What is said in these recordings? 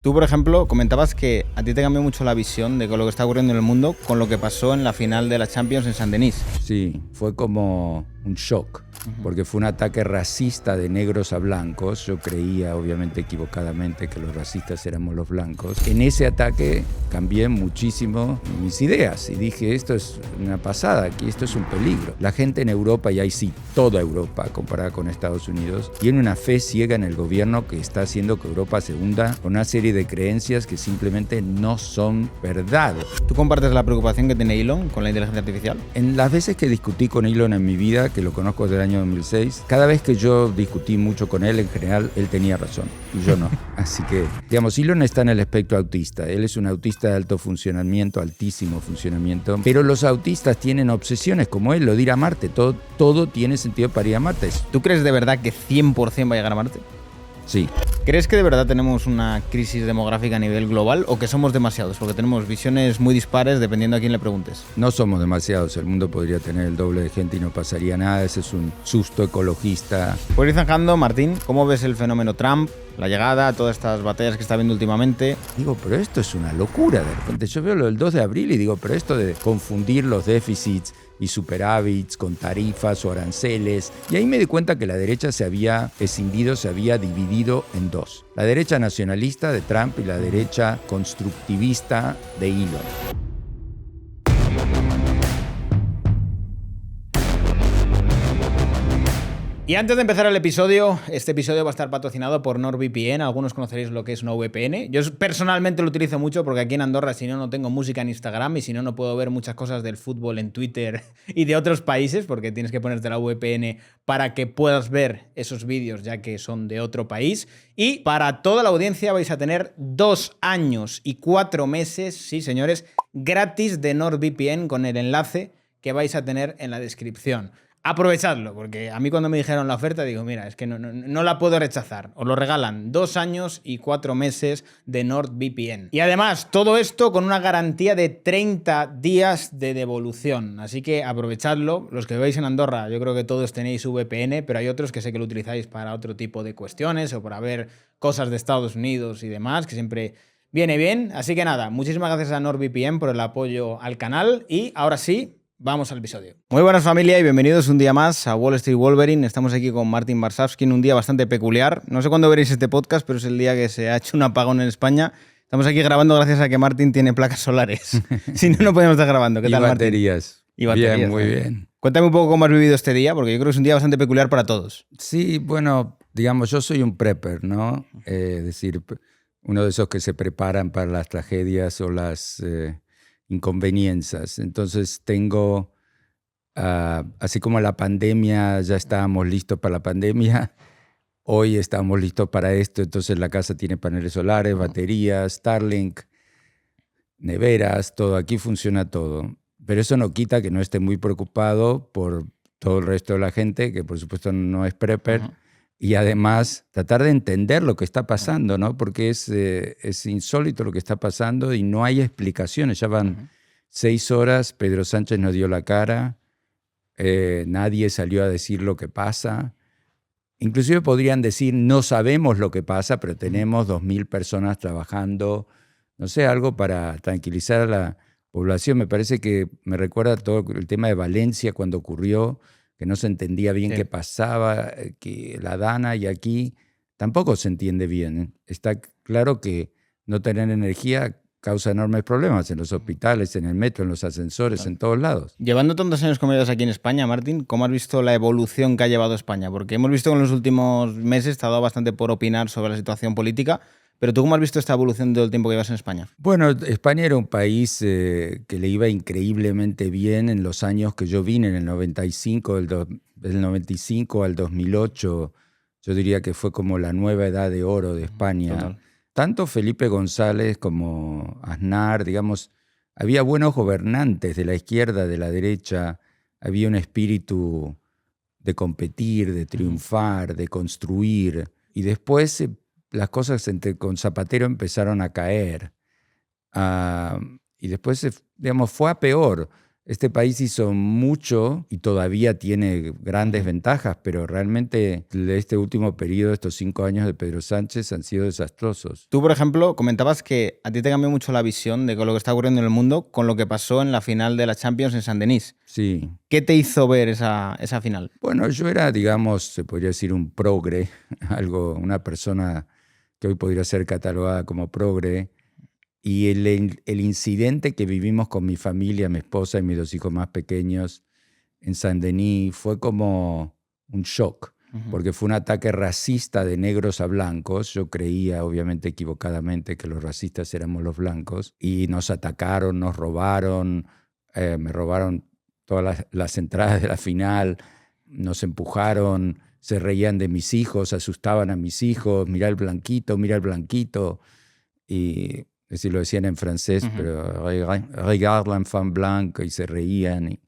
Tú, por ejemplo, comentabas que a ti te cambió mucho la visión de lo que está ocurriendo en el mundo con lo que pasó en la final de la Champions en Saint-Denis. Sí, fue como un shock, porque fue un ataque racista de negros a blancos. Yo creía, obviamente equivocadamente, que los racistas éramos los blancos. En ese ataque cambié muchísimo mis ideas y dije, esto es una pasada, aquí esto es un peligro. La gente en Europa, y ahí sí, toda Europa comparada con Estados Unidos, tiene una fe ciega en el gobierno que está haciendo que Europa se hunda con una serie de creencias que simplemente no son verdad. ¿Tú compartes la preocupación que tiene Elon con la inteligencia artificial? En las veces que discutí con Elon en mi vida, que lo conozco desde el año 2006, cada vez que yo discutí mucho con él, en general, él tenía razón y yo no. Así que, digamos, Elon está en el espectro autista. Él es un autista de alto funcionamiento, altísimo funcionamiento, pero los autistas tienen obsesiones como él, lo de ir a Marte. Todo tiene sentido para ir a Marte. ¿Tú crees de verdad que 100% va a llegar a Marte? Sí. ¿Crees que de verdad tenemos una crisis demográfica a nivel global o que somos demasiados? Porque tenemos visiones muy dispares dependiendo a quién le preguntes. No somos demasiados, el mundo podría tener el doble de gente y no pasaría nada. Ese es un susto ecologista. Por ir zanjando, Martín, ¿cómo ves el fenómeno Trump, la llegada, todas estas batallas que está habiendo últimamente? Digo, pero esto es una locura. De repente yo veo lo del 2 de abril y digo, pero esto de confundir los déficits y superávits con tarifas o aranceles. Y ahí me di cuenta que la derecha se había escindido, se había dividido en dos. La derecha nacionalista de Trump y la derecha constructivista de Elon. Y antes de empezar el episodio, este episodio va a estar patrocinado por NordVPN. Algunos conoceréis lo que es una VPN. Yo personalmente lo utilizo mucho porque aquí en Andorra, si no, no tengo música en Instagram y si no, no puedo ver muchas cosas del fútbol en Twitter y de otros países porque tienes que ponerte la VPN para que puedas ver esos vídeos ya que son de otro país. Y para toda la audiencia vais a tener 2 años y 4 meses, sí señores, gratis de NordVPN con el enlace que vais a tener en la descripción. Aprovechadlo, porque a mí cuando me dijeron la oferta digo, mira, es que no la puedo rechazar. Os lo regalan 2 años y 4 meses de NordVPN. Y además, todo esto con una garantía de 30 días de devolución. Así que aprovechadlo. Los que veis en Andorra, yo creo que todos tenéis VPN, pero hay otros que sé que lo utilizáis para otro tipo de cuestiones o para ver cosas de Estados Unidos y demás, que siempre viene bien. Así que nada, muchísimas gracias a NordVPN por el apoyo al canal. Y ahora sí, vamos al episodio. Muy buenas familia y bienvenidos un día más a Wall Street Wolverine. Estamos aquí con Martin Varsavsky en un día bastante peculiar. No sé cuándo veréis este podcast, pero es el día que se ha hecho un apagón en España. Estamos aquí grabando gracias a que Martin tiene placas solares. Si no, no podemos estar grabando. ¿Qué tal, baterías. Martin? Y baterías. Bien, muy bien. Cuéntame un poco cómo has vivido este día, porque yo creo que es un día bastante peculiar para todos. Sí, bueno, digamos, yo soy un prepper, ¿no? Es decir, uno de esos que se preparan para las tragedias o las inconveniencias. Entonces tengo, así como la pandemia, ya estábamos listos para la pandemia, hoy estamos listos para esto. Entonces la casa tiene paneles solares, baterías, Starlink, neveras, todo. Aquí funciona todo. Pero eso no quita que no esté muy preocupado por todo el resto de la gente, que por supuesto no es prepper. Y además tratar de entender lo que está pasando, ¿no? Porque es insólito lo que está pasando y no hay explicaciones. Ya van 6 horas, Pedro Sánchez no dio la cara, nadie salió a decir lo que pasa. Inclusive podrían decir, no sabemos lo que pasa, pero tenemos 2.000 personas trabajando, no sé, algo para tranquilizar a la población. Me parece que me recuerda todo el tema de Valencia cuando ocurrió, que no se entendía bien qué pasaba, que la Dana, y aquí tampoco se entiende bien. Está claro que no tener energía causa enormes problemas en los hospitales, en el metro, en los ascensores, en todos lados. Llevando tantos años como llevas aquí en España, Martín, ¿cómo has visto la evolución que ha llevado España? Porque hemos visto que en los últimos meses te ha dado bastante por opinar sobre la situación política, pero ¿tú cómo has visto esta evolución del tiempo que llevas en España? Bueno, España era un país que le iba increíblemente bien en los años que yo vine, en el 95, del 95 al 2008. Yo diría que fue como la nueva edad de oro de España. Total. Tanto Felipe González como Aznar, digamos, había buenos gobernantes de la izquierda, de la derecha. Había un espíritu de competir, de triunfar, de construir. Y después las cosas con Zapatero empezaron a caer. Y después, digamos, fue a peor. este país hizo mucho y todavía tiene grandes ventajas, pero realmente este último periodo, estos 5 años de Pedro Sánchez han sido desastrosos. Tú, por ejemplo, comentabas que a ti te cambió mucho la visión de lo que está ocurriendo en el mundo con lo que pasó en la final de la Champions en Saint-Denis. Sí. ¿Qué te hizo ver esa final? Bueno, yo era, digamos, se podría decir un progre, una persona que hoy podría ser catalogada como progre. Y el incidente que vivimos con mi familia, mi esposa y mis 2 hijos más pequeños en Saint-Denis fue como un shock, porque fue un ataque racista de negros a blancos. Yo creía, obviamente equivocadamente, que los racistas éramos los blancos, y nos atacaron, nos robaron, me robaron todas las entradas de la final, nos empujaron, se reían de mis hijos, asustaban a mis hijos, mira el blanquito, y... Es decir, lo decían en francés, pero regarde l'enfant blanc, y se reían.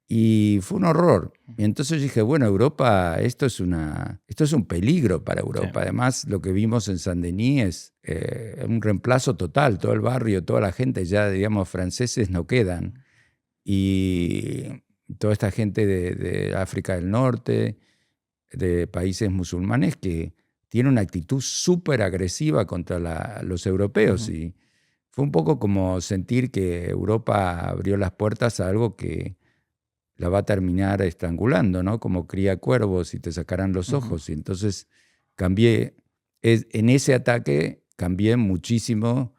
Y fue un horror. Y entonces dije, bueno, Europa, esto es un peligro para Europa. Sí. Además, lo que vimos en Saint-Denis es un reemplazo total. Todo el barrio, toda la gente, ya digamos, franceses no quedan. Y toda esta gente de África del Norte, de países musulmanes que tiene una actitud súper agresiva contra los europeos. Y fue un poco como sentir que Europa abrió las puertas a algo que la va a terminar estrangulando, ¿no? Como cría cuervos y te sacarán los ojos. Y entonces en ese ataque cambié muchísimo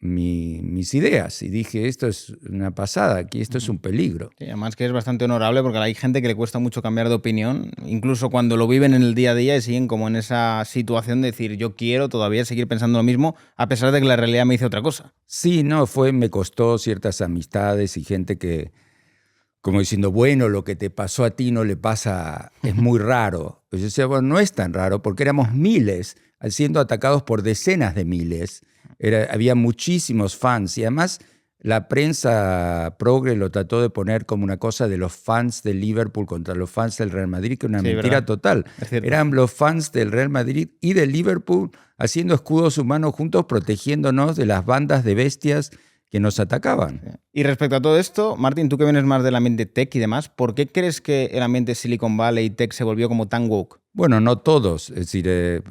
mis ideas y dije, esto es una pasada, aquí esto es un peligro. Sí, además que es bastante honorable porque hay gente que le cuesta mucho cambiar de opinión, incluso cuando lo viven en el día a día y siguen como en esa situación de decir, yo quiero todavía seguir pensando lo mismo a pesar de que la realidad me dice otra cosa. Sí, no, me costó ciertas amistades y gente que, como diciendo, bueno, lo que te pasó a ti no le pasa, es muy raro. Pues yo decía, bueno, no es tan raro porque éramos miles siendo atacados por decenas de miles. Había muchísimos fans y además la prensa progre lo trató de poner como una cosa de los fans del Liverpool contra los fans del Real Madrid, que era una mentira ¿verdad? Total. Eran los fans del Real Madrid y del Liverpool haciendo escudos humanos juntos, protegiéndonos de las bandas de bestias que nos atacaban. Y respecto a todo esto, Martín, tú que vienes más del ambiente tech y demás, ¿por qué crees que el ambiente Silicon Valley y tech se volvió como tan woke? Bueno, no todos, es decir,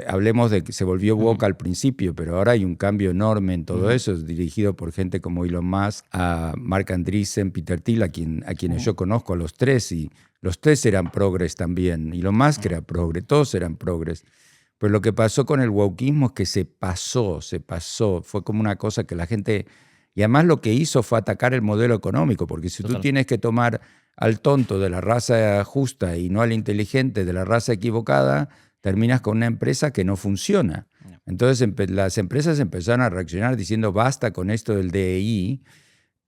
hablemos de que se volvió woke al principio, pero ahora hay un cambio enorme en todo eso, dirigido por gente como Elon Musk, a Marc Andreessen, Peter Thiel, a quienes yo conozco, a los tres, y los tres eran progres también. Elon Musk era progre, todos eran progres. Pero lo que pasó con el wokeismo es que se pasó, fue como una cosa que la gente... Y además lo que hizo fue atacar el modelo económico, porque si tú tienes que tomar al tonto de la raza justa y no al inteligente de la raza equivocada, terminas con una empresa que no funciona. Entonces las empresas empezaron a reaccionar diciendo basta con esto del DEI,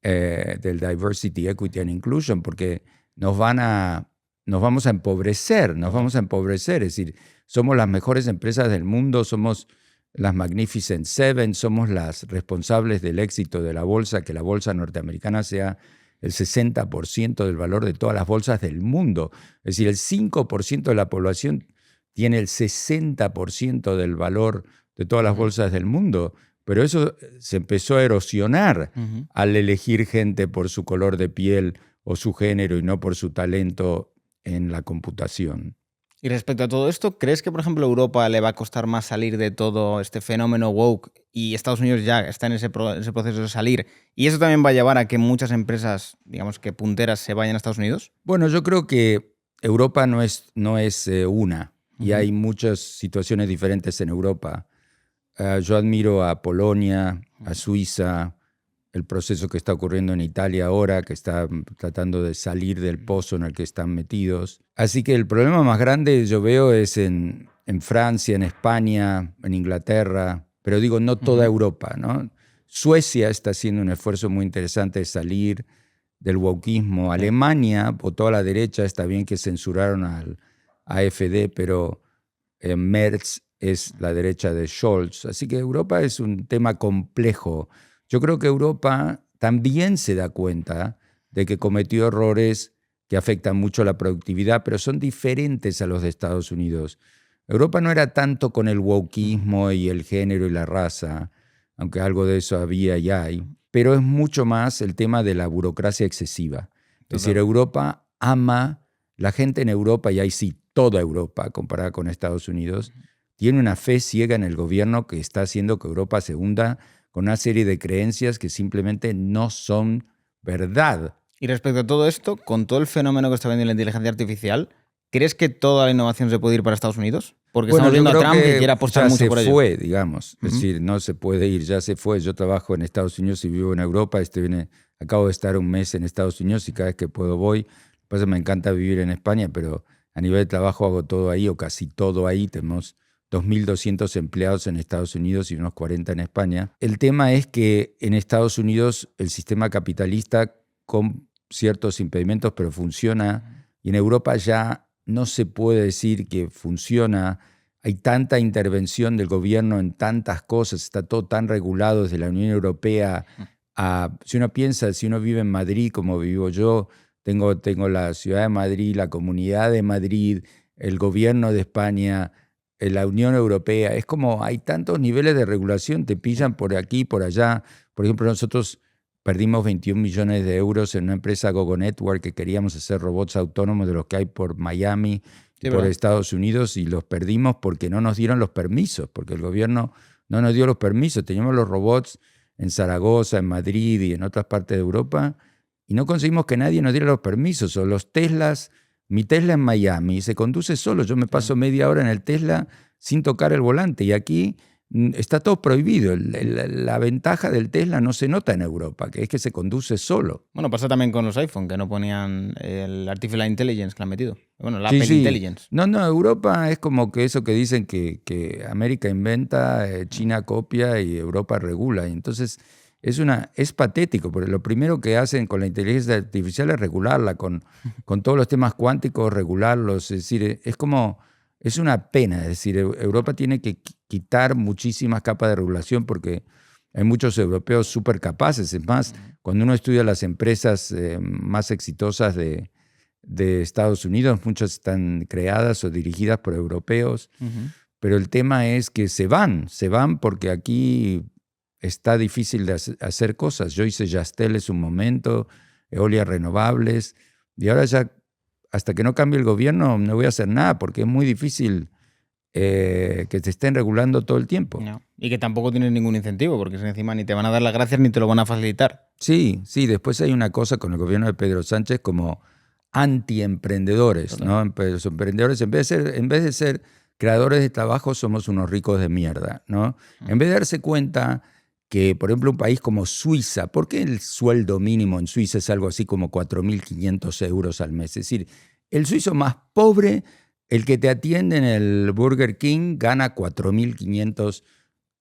del Diversity, Equity and Inclusion, porque nos vamos a empobrecer, es decir, somos las mejores empresas del mundo, somos las Magnificent Seven, somos las responsables del éxito de la bolsa, que la bolsa norteamericana sea el 60% del valor de todas las bolsas del mundo. Es decir, el 5% de la población tiene el 60% del valor de todas las bolsas del mundo. Pero eso se empezó a erosionar al elegir gente por su color de piel o su género y no por su talento en la computación. Y respecto a todo esto, ¿crees que, por ejemplo, a Europa le va a costar más salir de todo este fenómeno woke y Estados Unidos ya está en ese proceso de salir? ¿Y eso también va a llevar a que muchas empresas, digamos que punteras, se vayan a Estados Unidos? Bueno, yo creo que Europa no es una y hay muchas situaciones diferentes en Europa. Yo admiro a Polonia, a Suiza, el proceso que está ocurriendo en Italia ahora, que está tratando de salir del pozo en el que están metidos. Así que el problema más grande yo veo es en Francia, en España, en Inglaterra, pero digo, no toda Europa, ¿no? Suecia está haciendo un esfuerzo muy interesante de salir del wokeismo. Alemania votó a la derecha, está bien que censuraron al AfD, pero Merz es la derecha de Scholz. Así que Europa es un tema complejo. Yo creo que Europa también se da cuenta de que cometió errores que afectan mucho la productividad, pero son diferentes a los de Estados Unidos. Europa no era tanto con el wokeismo y el género y la raza, aunque algo de eso había y hay. pero es mucho más el tema de la burocracia excesiva. Es decir, Europa ama, la gente en Europa, y ahí sí, toda Europa, comparada con Estados Unidos, tiene una fe ciega en el gobierno que está haciendo que Europa se hunda con una serie de creencias que simplemente no son verdad. Y respecto a todo esto, con todo el fenómeno que está viendo en la inteligencia artificial, ¿crees que toda la innovación se puede ir para Estados Unidos? Porque estamos viendo a Trump que quiere apostar mucho por ello. Ya se fue, digamos. Es decir, no se puede ir, ya se fue. Yo trabajo en Estados Unidos y vivo en Europa. Acabo de estar un mes en Estados Unidos y cada vez que puedo voy. Lo que pasa es que me encanta vivir en España, pero a nivel de trabajo hago todo ahí o casi todo ahí. Tenemos 2.200 empleados en Estados Unidos y unos 40 en España. El tema es que en Estados Unidos el sistema capitalista con ciertos impedimentos, pero funciona. Y en Europa ya no se puede decir que funciona. Hay tanta intervención del gobierno en tantas cosas, está todo tan regulado desde la Unión Europea. Si uno vive en Madrid, como vivo yo, tengo la ciudad de Madrid, la Comunidad de Madrid, el gobierno de España, la Unión Europea. Es como hay tantos niveles de regulación, te pillan por aquí, por allá. Por ejemplo, nosotros perdimos 21 millones de euros en una empresa Gogo Network que queríamos hacer robots autónomos de los que hay por Miami y por Estados Unidos, y los perdimos porque no nos dieron los permisos, porque el gobierno no nos dio los permisos. Teníamos los robots en Zaragoza, en Madrid y en otras partes de Europa y no conseguimos que nadie nos diera los permisos. O los Teslas, mi Tesla en Miami se conduce solo. Yo me paso media hora en el Tesla sin tocar el volante y aquí está todo prohibido. La ventaja del Tesla no se nota en Europa, que es que se conduce solo. Bueno, pasa también con los iPhone, que no ponían el Artificial Intelligence que le han metido. Bueno, la Apple Intelligence. No, Europa es como que eso que dicen que América inventa, China copia y Europa regula. Y entonces es patético, porque lo primero que hacen con la inteligencia artificial es regularla, con todos los temas cuánticos, regularlos. Es decir, es una pena. Es decir, Europa tiene que quitar muchísimas capas de regulación porque hay muchos europeos súper capaces. Es más, cuando uno estudia las empresas más exitosas de Estados Unidos, muchas están creadas o dirigidas por europeos, pero el tema es que se van porque aquí está difícil de hacer cosas. Yo hice Yastel en un momento, eolias renovables, y ahora ya hasta que no cambie el gobierno no voy a hacer nada porque es muy difícil que te estén regulando todo el tiempo. No. Y que tampoco tienes ningún incentivo porque encima ni te van a dar las gracias ni te lo van a facilitar. Sí, después hay una cosa con el gobierno de Pedro Sánchez como antiemprendedores, ¿no? Los emprendedores, en vez de ser creadores de trabajo, somos unos ricos de mierda, ¿no? En vez de darse cuenta que, por ejemplo, un país como Suiza, ¿por qué el sueldo mínimo en Suiza es algo así como 4.500 euros al mes? Es decir, el suizo más pobre, el que te atiende en el Burger King, gana 4.500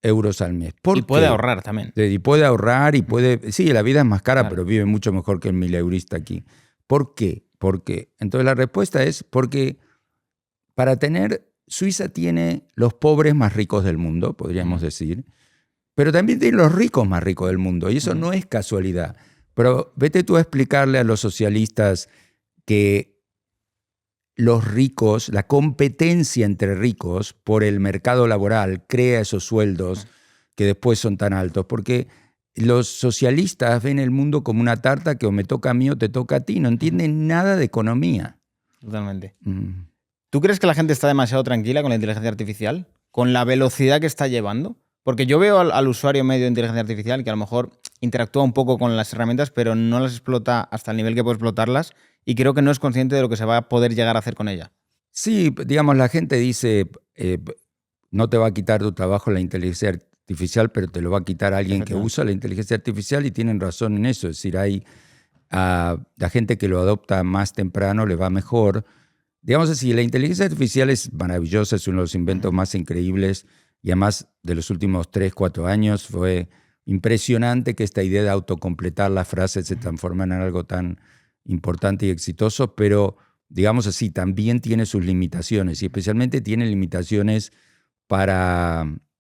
euros al mes. Y puede ahorrar también. Y puede ahorrar y puede... Sí, la vida es más cara, pero vive mucho mejor que el mileurista aquí. ¿Por qué? Entonces la respuesta es porque Suiza tiene los pobres más ricos del mundo, podríamos decir, pero también tiene los ricos más ricos del mundo, y eso no es casualidad. Pero vete tú a explicarle a los socialistas que los ricos, la competencia entre ricos por el mercado laboral crea esos sueldos que después son tan altos, porque los socialistas ven el mundo como una tarta que o me toca a mí o te toca a ti, no entienden nada de economía. Totalmente. ¿Tú crees que la gente está demasiado tranquila con la inteligencia artificial? ¿Con la velocidad que está llevando? Porque yo veo al usuario medio de inteligencia artificial que a lo mejor interactúa un poco con las herramientas, pero no las explota hasta el nivel que puede explotarlas y creo que no es consciente de lo que se va a poder llegar a hacer con ella. Sí, digamos, la gente dice, no te va a quitar tu trabajo la inteligencia artificial, pero te lo va a quitar alguien que usa la inteligencia artificial, y tienen razón en eso. Es decir, hay la gente que lo adopta más temprano le va mejor. Digamos así, la inteligencia artificial es maravillosa, es uno de los inventos más increíbles. Y además de los últimos 3, 4 años fue impresionante que esta idea de autocompletar las frases se transforma en algo tan importante y exitoso, pero digamos así, también tiene sus limitaciones, y especialmente tiene limitaciones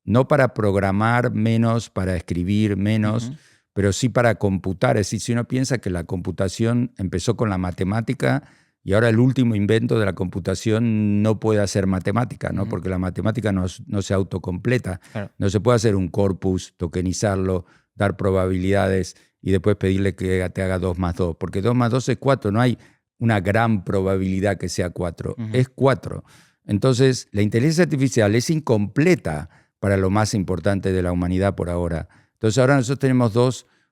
no para programar menos, para escribir menos, pero sí para computar. Es decir, si uno piensa que la computación empezó con la matemática, y ahora el último invento de la computación no puede hacer matemática, ¿no? Porque la matemática no se autocompleta. Claro. No se puede hacer un corpus, tokenizarlo, dar probabilidades y después pedirle que te haga 2 más 2, porque 2 más 2 es 4, no hay una gran probabilidad que sea 4, es 4. Entonces, la inteligencia artificial es incompleta para lo más importante de la humanidad por ahora. Entonces, ahora nosotros tenemos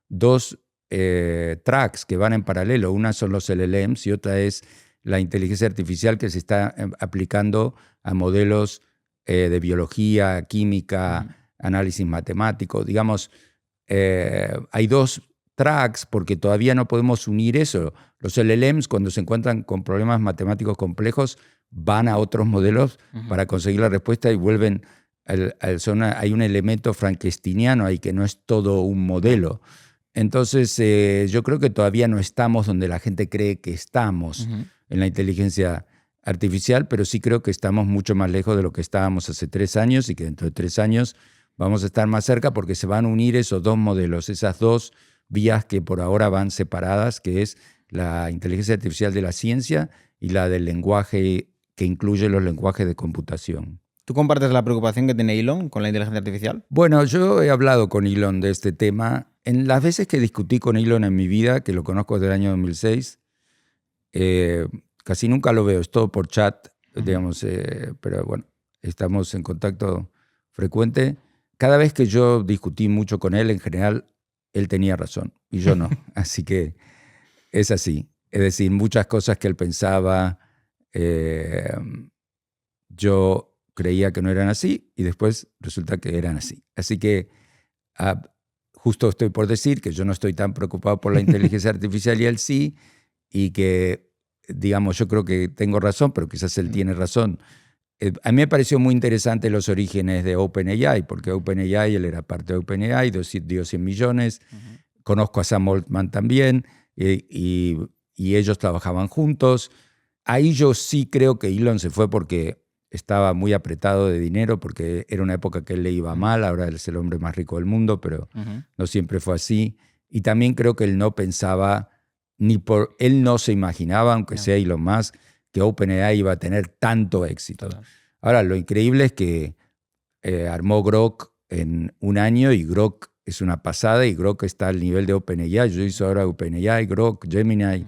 dos tracks que van en paralelo. Una son los LLMs y otra es la inteligencia artificial que se está aplicando a modelos de biología, química, análisis matemático. Digamos, hay 2 tracks porque todavía no podemos unir eso. Los LLMs, cuando se encuentran con problemas matemáticos complejos, van a otros modelos para conseguir la respuesta y vuelven hay un elemento frankensteiniano ahí que no es todo un modelo. Entonces, yo creo que todavía no estamos donde la gente cree que estamos en la inteligencia artificial, pero sí creo que estamos mucho más lejos de lo que estábamos hace 3 años y que dentro de 3 años vamos a estar más cerca porque se van a unir esos 2 modelos, esas 2 vías que por ahora van separadas, que es la inteligencia artificial de la ciencia y la del lenguaje que incluye los lenguajes de computación. ¿Tú compartes la preocupación que tiene Elon con la inteligencia artificial? Bueno, yo he hablado con Elon de este tema. En las veces que discutí con Elon en mi vida, que lo conozco desde el año 2006, casi nunca lo veo, es todo por chat, digamos, pero bueno, estamos en contacto frecuente. Cada vez que yo discutí mucho con él, en general, él tenía razón y yo no. Así que es así. Es decir, muchas cosas que él pensaba, yo creía que no eran así y después resulta que eran así. Así que justo estoy por decir que yo no estoy tan preocupado por la inteligencia artificial y él sí, y que, digamos, yo creo que tengo razón, pero quizás él tiene razón. A mí me pareció muy interesante los orígenes de OpenAI, porque OpenAI, él era parte de OpenAI, dio 100 millones. Conozco a Sam Altman también, y ellos trabajaban juntos. Ahí yo sí creo que Elon se fue porque estaba muy apretado de dinero, porque era una época que él le iba mal, ahora él es el hombre más rico del mundo, pero no siempre fue así. Y también creo que él no pensaba, él no se imaginaba, aunque sea Elon Musk, que OpenAI iba a tener tanto éxito. Ahora, lo increíble es que armó Grok en un año y Grok es una pasada y Grok está al nivel de OpenAI. Yo hice ahora OpenAI, Grok, Gemini,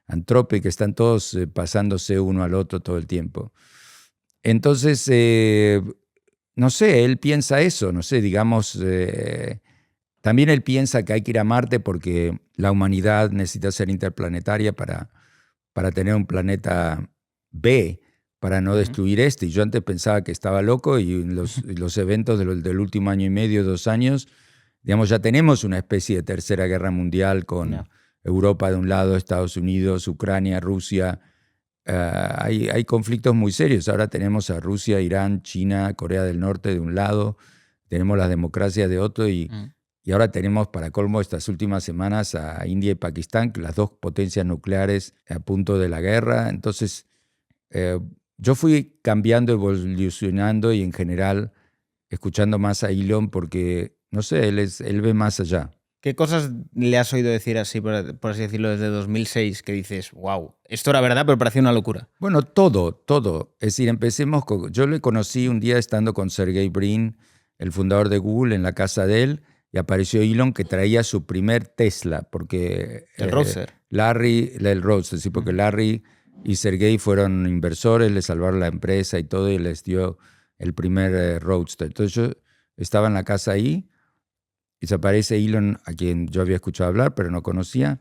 Anthropic, están todos pasándose uno al otro todo el tiempo. Entonces, no sé, él piensa eso, no sé, digamos, también él piensa que hay que ir a Marte porque la humanidad necesita ser interplanetaria para tener un planeta B, para no destruir este. Y yo antes pensaba que estaba loco y los eventos del último año y medio, 2 años, digamos, ya tenemos una especie de tercera guerra mundial con Europa de un lado, Estados Unidos, Ucrania, Rusia. Hay conflictos muy serios. Ahora tenemos a Rusia, Irán, China, Corea del Norte de un lado, tenemos las democracias de otro y ahora tenemos, para colmo, estas últimas semanas a India y Pakistán, las 2 potencias nucleares a punto de la guerra. Entonces, yo fui cambiando, evolucionando y en general escuchando más a Elon porque, no sé, él ve más allá. ¿Qué cosas le has oído decir así, por así decirlo, desde 2006 que dices, wow, esto era verdad, pero parecía una locura? Bueno, todo. Es decir, empecemos con... Yo le conocí un día estando con Sergey Brin, el fundador de Google, en la casa de él, y apareció Elon que traía su primer Tesla, porque... El Roadster. El Roadster, sí, porque Larry y Sergey fueron inversores, le salvaron la empresa y todo, y les dio el primer Roadster. Entonces yo estaba en la casa ahí, y se aparece Elon, a quien yo había escuchado hablar, pero no conocía.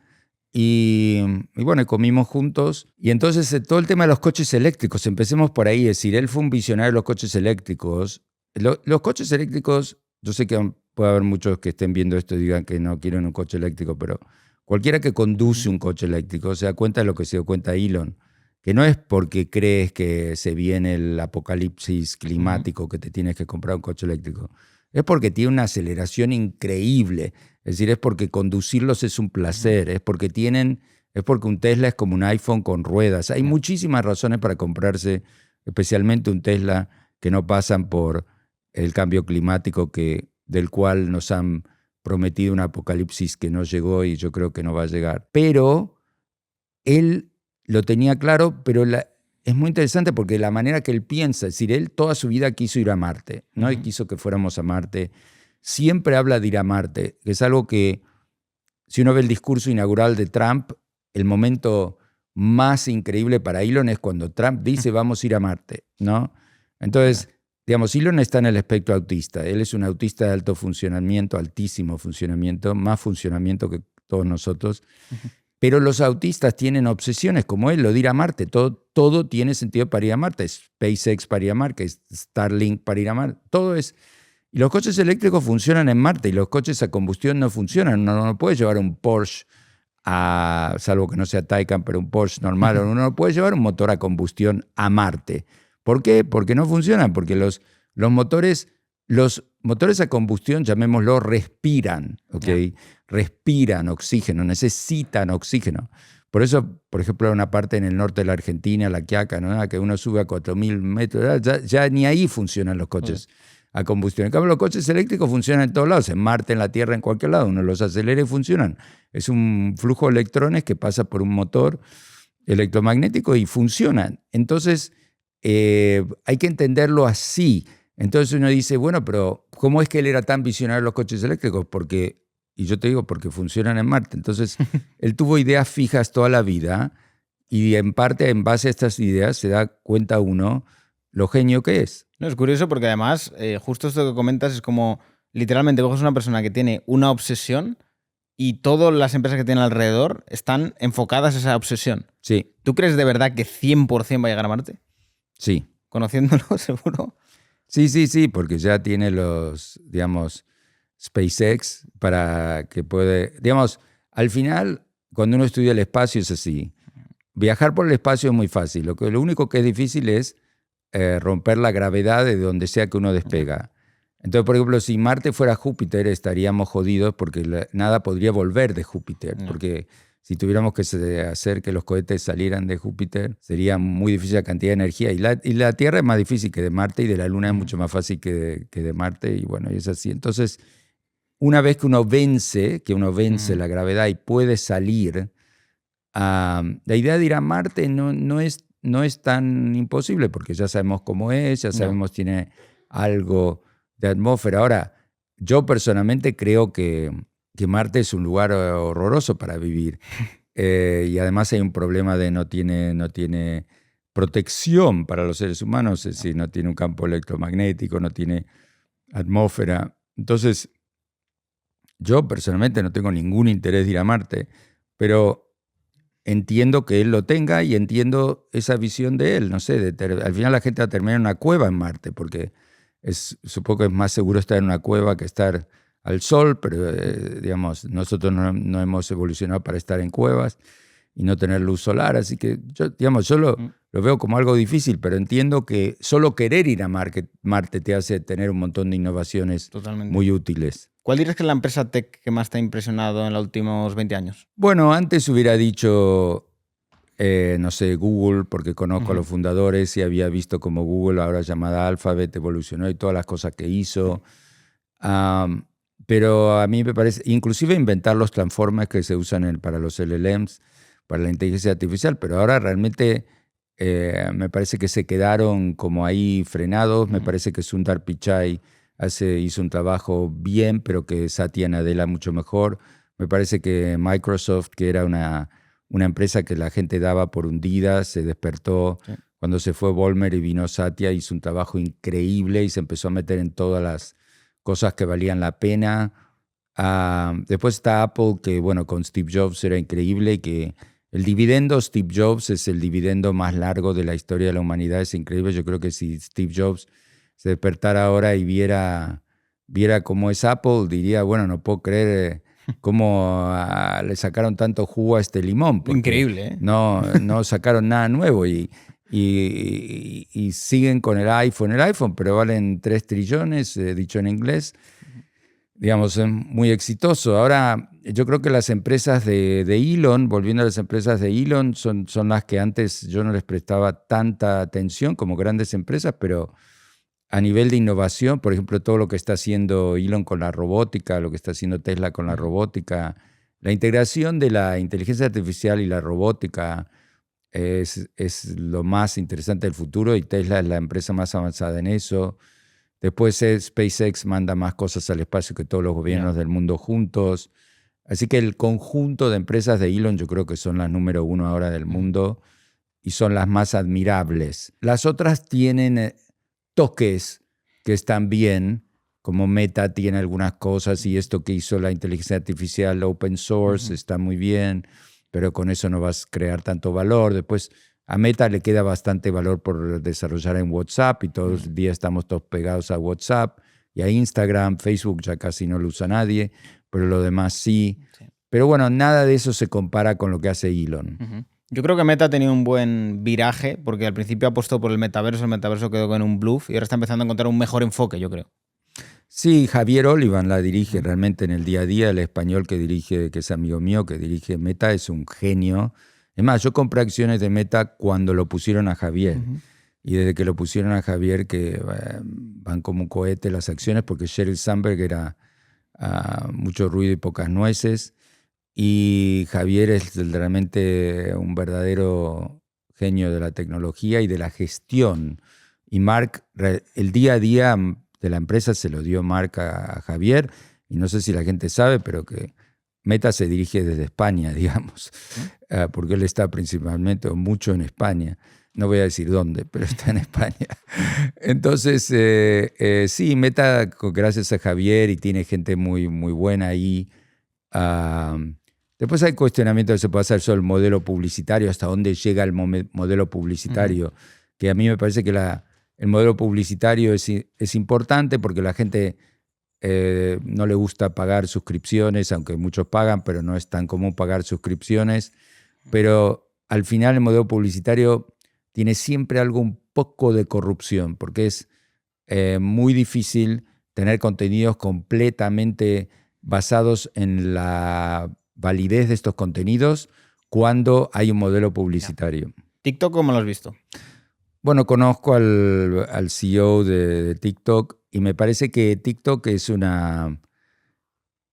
Y bueno, comimos juntos. Y entonces todo el tema de los coches eléctricos, empecemos por ahí. Es decir, él fue un visionario de los coches eléctricos. Los coches eléctricos, yo sé que puede haber muchos que estén viendo esto y digan que no quieren un coche eléctrico, pero cualquiera que conduce un coche eléctrico se da cuenta de lo que se dio cuenta Elon, que no es porque crees que se viene el apocalipsis climático que te tienes que comprar un coche eléctrico. Es porque tiene una aceleración increíble. Es decir, es porque conducirlos es un placer. Es porque un Tesla es como un iPhone con ruedas. Hay muchísimas razones para comprarse, especialmente un Tesla, que no pasan por el cambio climático del cual nos han prometido un apocalipsis que no llegó y yo creo que no va a llegar. Pero él lo tenía claro, pero es muy interesante porque la manera que él piensa, es decir, él toda su vida quiso ir a Marte, ¿no? Y quiso que fuéramos a Marte. siempre habla de ir a Marte, que es algo que, si uno ve el discurso inaugural de Trump, el momento más increíble para Elon es cuando Trump dice vamos a ir a Marte, ¿no? Entonces, digamos, Elon está en el espectro autista. Él es un autista de alto funcionamiento, altísimo funcionamiento, más funcionamiento que todos nosotros. Pero los autistas tienen obsesiones como él, lo de ir a Marte. Todo tiene sentido para ir a Marte. SpaceX para ir a Marte, Starlink para ir a Marte. Todo es... Y los coches eléctricos funcionan en Marte y los coches a combustión no funcionan. Uno no puede llevar un Porsche, salvo que no sea Taycan, pero un Porsche normal. Uno no puede llevar un motor a combustión a Marte. ¿Por qué? Porque no funcionan. Porque los motores a combustión, llamémoslo, respiran, ¿ok? Respiran oxígeno, necesitan oxígeno. Por eso, por ejemplo, hay una parte en el norte de la Argentina, La Quiaca, ¿no? Que uno sube a 4.000 metros, ya ni ahí funcionan los coches a combustión. En cambio, los coches eléctricos funcionan en todos lados, en Marte, en la Tierra, en cualquier lado. Uno los acelera y funcionan. Es un flujo de electrones que pasa por un motor electromagnético y funcionan. Entonces, hay que entenderlo así. Entonces uno dice, bueno, pero ¿cómo es que él era tan visionario de los coches eléctricos? Y yo te digo, porque funcionan en Marte. Entonces, él tuvo ideas fijas toda la vida y en parte, en base a estas ideas, se da cuenta uno lo genio que es. No, es curioso porque además, justo esto que comentas es como, literalmente coges una persona que tiene una obsesión y todas las empresas que tiene alrededor están enfocadas a esa obsesión. Sí. ¿Tú crees de verdad que 100% va a llegar a Marte? Sí. Conociéndolo, seguro. Sí, porque ya tiene digamos, SpaceX para que puede... Digamos, al final, cuando uno estudia el espacio es así. Viajar por el espacio es muy fácil. Lo único que es difícil es romper la gravedad de donde sea que uno despega. Entonces, por ejemplo, si Marte fuera Júpiter, estaríamos jodidos porque nada podría volver de Júpiter. Porque si tuviéramos que hacer que los cohetes salieran de Júpiter, sería muy difícil la cantidad de energía. Y la Tierra es más difícil que de Marte y de la Luna es mucho más fácil que de Marte. Y bueno, es así. Entonces, una vez que uno vence la gravedad y puede salir, la idea de ir a Marte no es tan imposible porque ya sabemos cómo es, ya sabemos tiene algo de atmósfera. Ahora, yo personalmente creo que Marte es un lugar horroroso para vivir. Y además hay un problema de no tiene protección para los seres humanos, es decir, no tiene un campo electromagnético, no tiene atmósfera. Entonces, yo personalmente no tengo ningún interés de ir a Marte, pero entiendo que él lo tenga y entiendo esa visión de él. No sé, al final la gente va a terminar en una cueva en Marte, porque supongo que es más seguro estar en una cueva que estar al sol, pero digamos, nosotros no hemos evolucionado para estar en cuevas y no tener luz solar, así que yo lo veo como algo difícil, pero entiendo que solo querer ir a Marte te hace tener un montón de innovaciones muy útiles. ¿Cuál dirías que es la empresa tech que más te ha impresionado en los últimos 20 años? Bueno, antes hubiera dicho, no sé, Google, porque conozco a los fundadores y había visto cómo Google, ahora llamada Alphabet, evolucionó y todas las cosas que hizo. Pero a mí me parece, inclusive inventar los transformers que se usan para los LLMs, para la inteligencia artificial, pero ahora realmente me parece que se quedaron como ahí frenados. Me parece que Sundar Pichai hizo un trabajo bien, pero que Satya Nadella mucho mejor. Me parece que Microsoft, que era una empresa que la gente daba por hundida, se despertó. Sí. Cuando se fue Ballmer y vino Satya, hizo un trabajo increíble y se empezó a meter en todas las cosas que valían la pena. Después está Apple, que bueno, con Steve Jobs era increíble, que el dividendo Steve Jobs es el dividendo más largo de la historia de la humanidad, es increíble. Yo creo que si Steve Jobs se despertara ahora y viera cómo es Apple, diría, bueno, no puedo creer cómo le sacaron tanto jugo a este limón. Increíble, ¿eh? No sacaron nada nuevo y siguen con el iPhone, pero valen 3 trillones, dicho en inglés. Digamos, es muy exitoso. Ahora, yo creo que las empresas de Elon, volviendo a las empresas de Elon, son las que antes yo no les prestaba tanta atención como grandes empresas, pero a nivel de innovación, por ejemplo, todo lo que está haciendo Elon con la robótica, lo que está haciendo Tesla con la robótica, la integración de la inteligencia artificial y la robótica es lo más interesante del futuro y Tesla es la empresa más avanzada en eso. Después SpaceX manda más cosas al espacio que todos los gobiernos del mundo juntos. Así que el conjunto de empresas de Elon yo creo que son las número 1 ahora del mundo y son las más admirables. Las otras tienen toques que están bien, como Meta tiene algunas cosas y esto que hizo la inteligencia artificial open source está muy bien, pero con eso no vas a crear tanto valor. Después a Meta le queda bastante valor por desarrollar en WhatsApp y todos los días estamos todos pegados a WhatsApp y a Instagram. Facebook ya casi no lo usa nadie, pero lo demás sí. Pero bueno, nada de eso se compara con lo que hace Elon. Yo creo que Meta ha tenido un buen viraje porque al principio apostó por el metaverso quedó con un bluff y ahora está empezando a encontrar un mejor enfoque, yo creo. Sí, Javier Olivan la dirige realmente en el día a día. El español que dirige, que es amigo mío, que dirige Meta, es un genio. Es más, yo compré acciones de Meta cuando lo pusieron a Javier. Y desde que lo pusieron a Javier, que van como un cohete las acciones, porque Sheryl Sandberg era mucho ruido y pocas nueces. Y Javier es realmente un verdadero genio de la tecnología y de la gestión. Y Mark, el día a día de la empresa se lo dio Mark a Javier, y no sé si la gente sabe, pero que Meta se dirige desde España, digamos, porque él está principalmente o mucho en España. No voy a decir dónde, pero está en España. Entonces, sí, Meta, gracias a Javier, y tiene gente muy, muy buena ahí. Después hay cuestionamientos de se puede hacer sobre el modelo publicitario, hasta dónde llega el modelo publicitario, que a mí me parece que el modelo publicitario es importante porque la gente no le gusta pagar suscripciones, aunque muchos pagan, pero no es tan común pagar suscripciones. Pero al final el modelo publicitario tiene siempre algo un poco de corrupción, porque es muy difícil tener contenidos completamente basados en la validez de estos contenidos cuando hay un modelo publicitario. ¿TikTok cómo lo has visto? Bueno, conozco al CEO de TikTok y me parece que TikTok es una...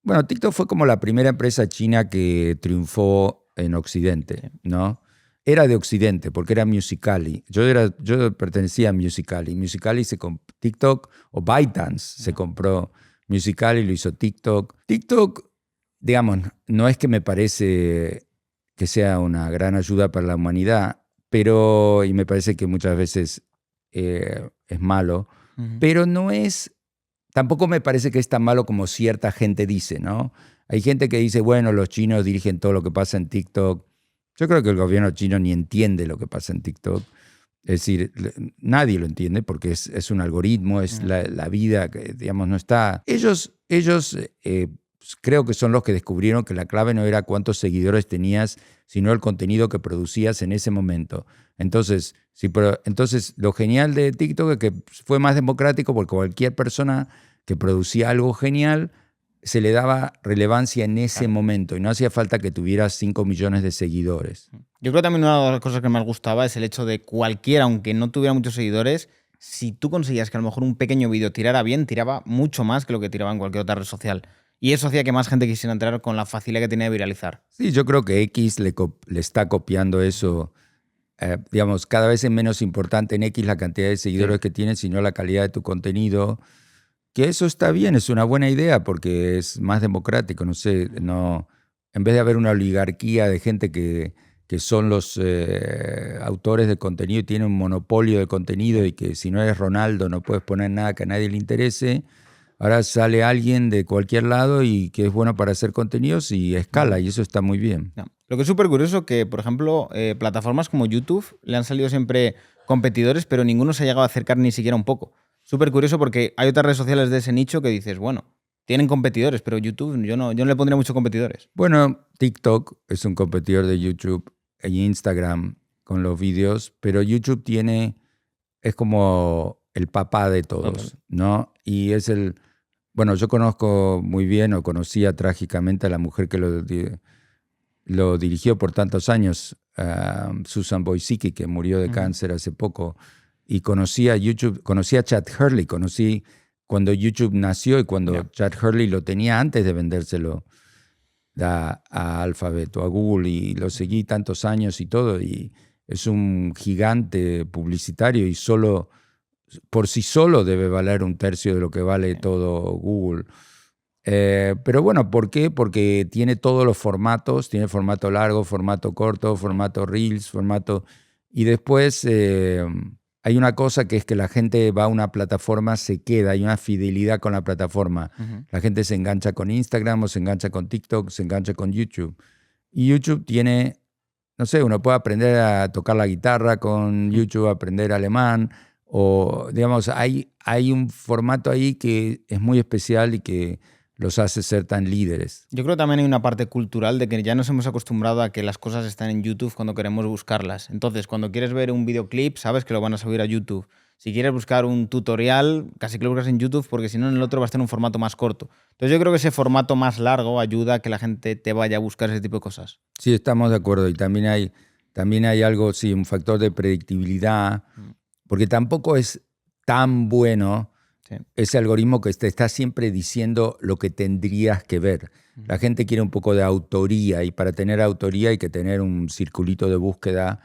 Bueno, TikTok fue como la primera empresa china que triunfó en Occidente, ¿no? Era de Occidente porque era Musical.ly. Yo pertenecía a Musical.ly. Musical.ly TikTok o ByteDance se compró Musical.ly, lo hizo TikTok. TikTok, digamos, no es que me parece que sea una gran ayuda para la humanidad, y me parece que muchas veces es malo, pero no es, tampoco me parece que es tan malo como cierta gente dice, ¿no? Hay gente que dice, bueno, los chinos dirigen todo lo que pasa en TikTok. Yo creo que el gobierno chino ni entiende lo que pasa en TikTok. Es decir, nadie lo entiende porque es un algoritmo, es la vida, que, digamos, no está... Ellos creo que son los que descubrieron que la clave no era cuántos seguidores tenías, sino el contenido que producías en ese momento. Entonces, entonces lo genial de TikTok es que fue más democrático porque cualquier persona que producía algo genial se le daba relevancia en ese momento y no hacía falta que tuvieras 5 millones de seguidores. Yo creo que también una de las cosas que más gustaba es el hecho de cualquiera, aunque no tuviera muchos seguidores, si tú conseguías que a lo mejor un pequeño vídeo tirara bien, tiraba mucho más que lo que tiraba en cualquier otra red social. Y eso hacía que más gente quisiera entrar con la facilidad que tenía de viralizar. Sí, yo creo que X le está copiando eso. Digamos, cada vez es menos importante en X la cantidad de seguidores que tienes, sino la calidad de tu contenido. Que eso está bien, es una buena idea porque es más democrático. No sé, en vez de haber una oligarquía de gente que son los autores de contenido y tienen un monopolio de contenido y que si no eres Ronaldo no puedes poner nada que a nadie le interese. Ahora sale alguien de cualquier lado y que es bueno para hacer contenidos y escala, y eso está muy bien. Lo que es súper curioso que, por ejemplo, plataformas como YouTube le han salido siempre competidores, pero ninguno se ha llegado a acercar ni siquiera un poco. Súper curioso porque hay otras redes sociales de ese nicho que dices, bueno, tienen competidores, pero YouTube yo no le pondría muchos competidores. Bueno, TikTok es un competidor de YouTube y Instagram con los vídeos, pero YouTube es como el papá de todos, ¿no? Y es bueno, yo conozco muy bien o conocía trágicamente a la mujer que lo dirigió por tantos años, Susan Wojcicki, que murió de cáncer hace poco. Y conocí a Chad Hurley, conocí cuando YouTube nació y cuando Chad Hurley lo tenía antes de vendérselo a Alphabet o a Google, y lo seguí tantos años y todo, y es un gigante publicitario y solo por sí solo debe valer un tercio de lo que vale todo Google. Pero bueno, ¿por qué? Porque tiene todos los formatos, tiene formato largo, formato corto, formato Reels, formato... Y después hay una cosa que es que la gente va a una plataforma, se queda, hay una fidelidad con la plataforma. La gente se engancha con Instagram, o se engancha con TikTok, se engancha con YouTube. Y YouTube tiene, no sé, uno puede aprender a tocar la guitarra con YouTube, aprender alemán, o digamos, hay un formato ahí que es muy especial y que los hace ser tan líderes. Yo creo que también hay una parte cultural de que ya nos hemos acostumbrado a que las cosas están en YouTube cuando queremos buscarlas. Entonces, cuando quieres ver un videoclip, sabes que lo van a subir a YouTube. Si quieres buscar un tutorial, casi que lo buscas en YouTube, porque si no en el otro va a estar en un formato más corto. Entonces yo creo que ese formato más largo ayuda a que la gente te vaya a buscar ese tipo de cosas. Sí, estamos de acuerdo. Y también hay algo, sí, un factor de predictibilidad, porque tampoco es tan bueno ese algoritmo que te está siempre diciendo lo que tendrías que ver. La gente quiere un poco de autoría, y para tener autoría hay que tener un circulito de búsqueda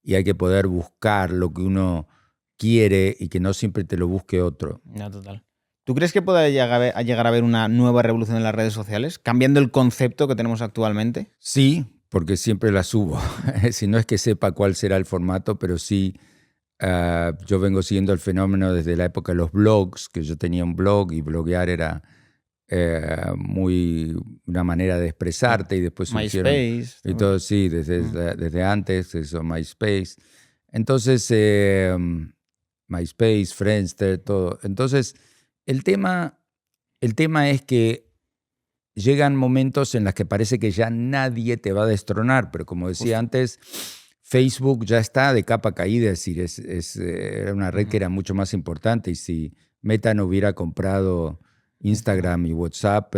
y hay que poder buscar lo que uno quiere y que no siempre te lo busque otro. No, total. ¿Tú crees que puede llegar a haber una nueva revolución en las redes sociales, cambiando el concepto que tenemos actualmente? Sí, porque siempre la subo. Si no es que sepa cuál será el formato, pero sí. Yo vengo siguiendo el fenómeno desde la época de los blogs, que yo tenía un blog y bloguear era muy una manera de expresarte, y después surgieron... MySpace. Y todo, sí, desde antes, eso, MySpace. Entonces, MySpace, Friendster, todo. Entonces, el tema es que llegan momentos en los que parece que ya nadie te va a destronar, pero como decía antes... Facebook ya está de capa caída, es decir, era una red que era mucho más importante, y si Meta no hubiera comprado Instagram y WhatsApp,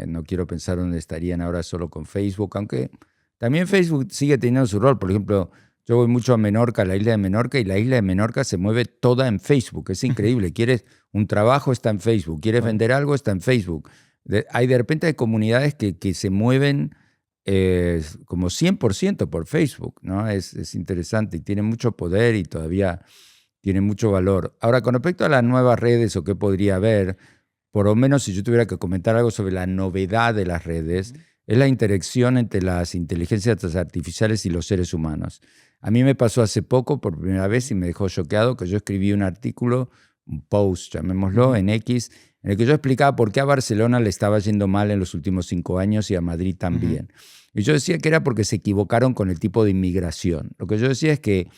no quiero pensar dónde estarían ahora solo con Facebook, aunque también Facebook sigue teniendo su rol. Por ejemplo, yo voy mucho a Menorca, a la isla de Menorca, y la isla de Menorca se mueve toda en Facebook, es increíble. Quieres un trabajo, está en Facebook, quieres vender algo, está en Facebook. De repente hay comunidades que se mueven como 100% por Facebook, ¿no? Es interesante y tiene mucho poder y todavía tiene mucho valor. Ahora, con respecto a las nuevas redes o qué podría haber, por lo menos si yo tuviera que comentar algo sobre la novedad de las redes, es la interacción entre las inteligencias artificiales y los seres humanos. A mí me pasó hace poco, por primera vez, y me dejó choqueado, que yo escribí un artículo, un post, llamémoslo, en X, en el que yo explicaba por qué a Barcelona le estaba yendo mal en los últimos 5 años y a Madrid también. Y yo decía que era porque se equivocaron con el tipo de inmigración. Lo que yo decía es que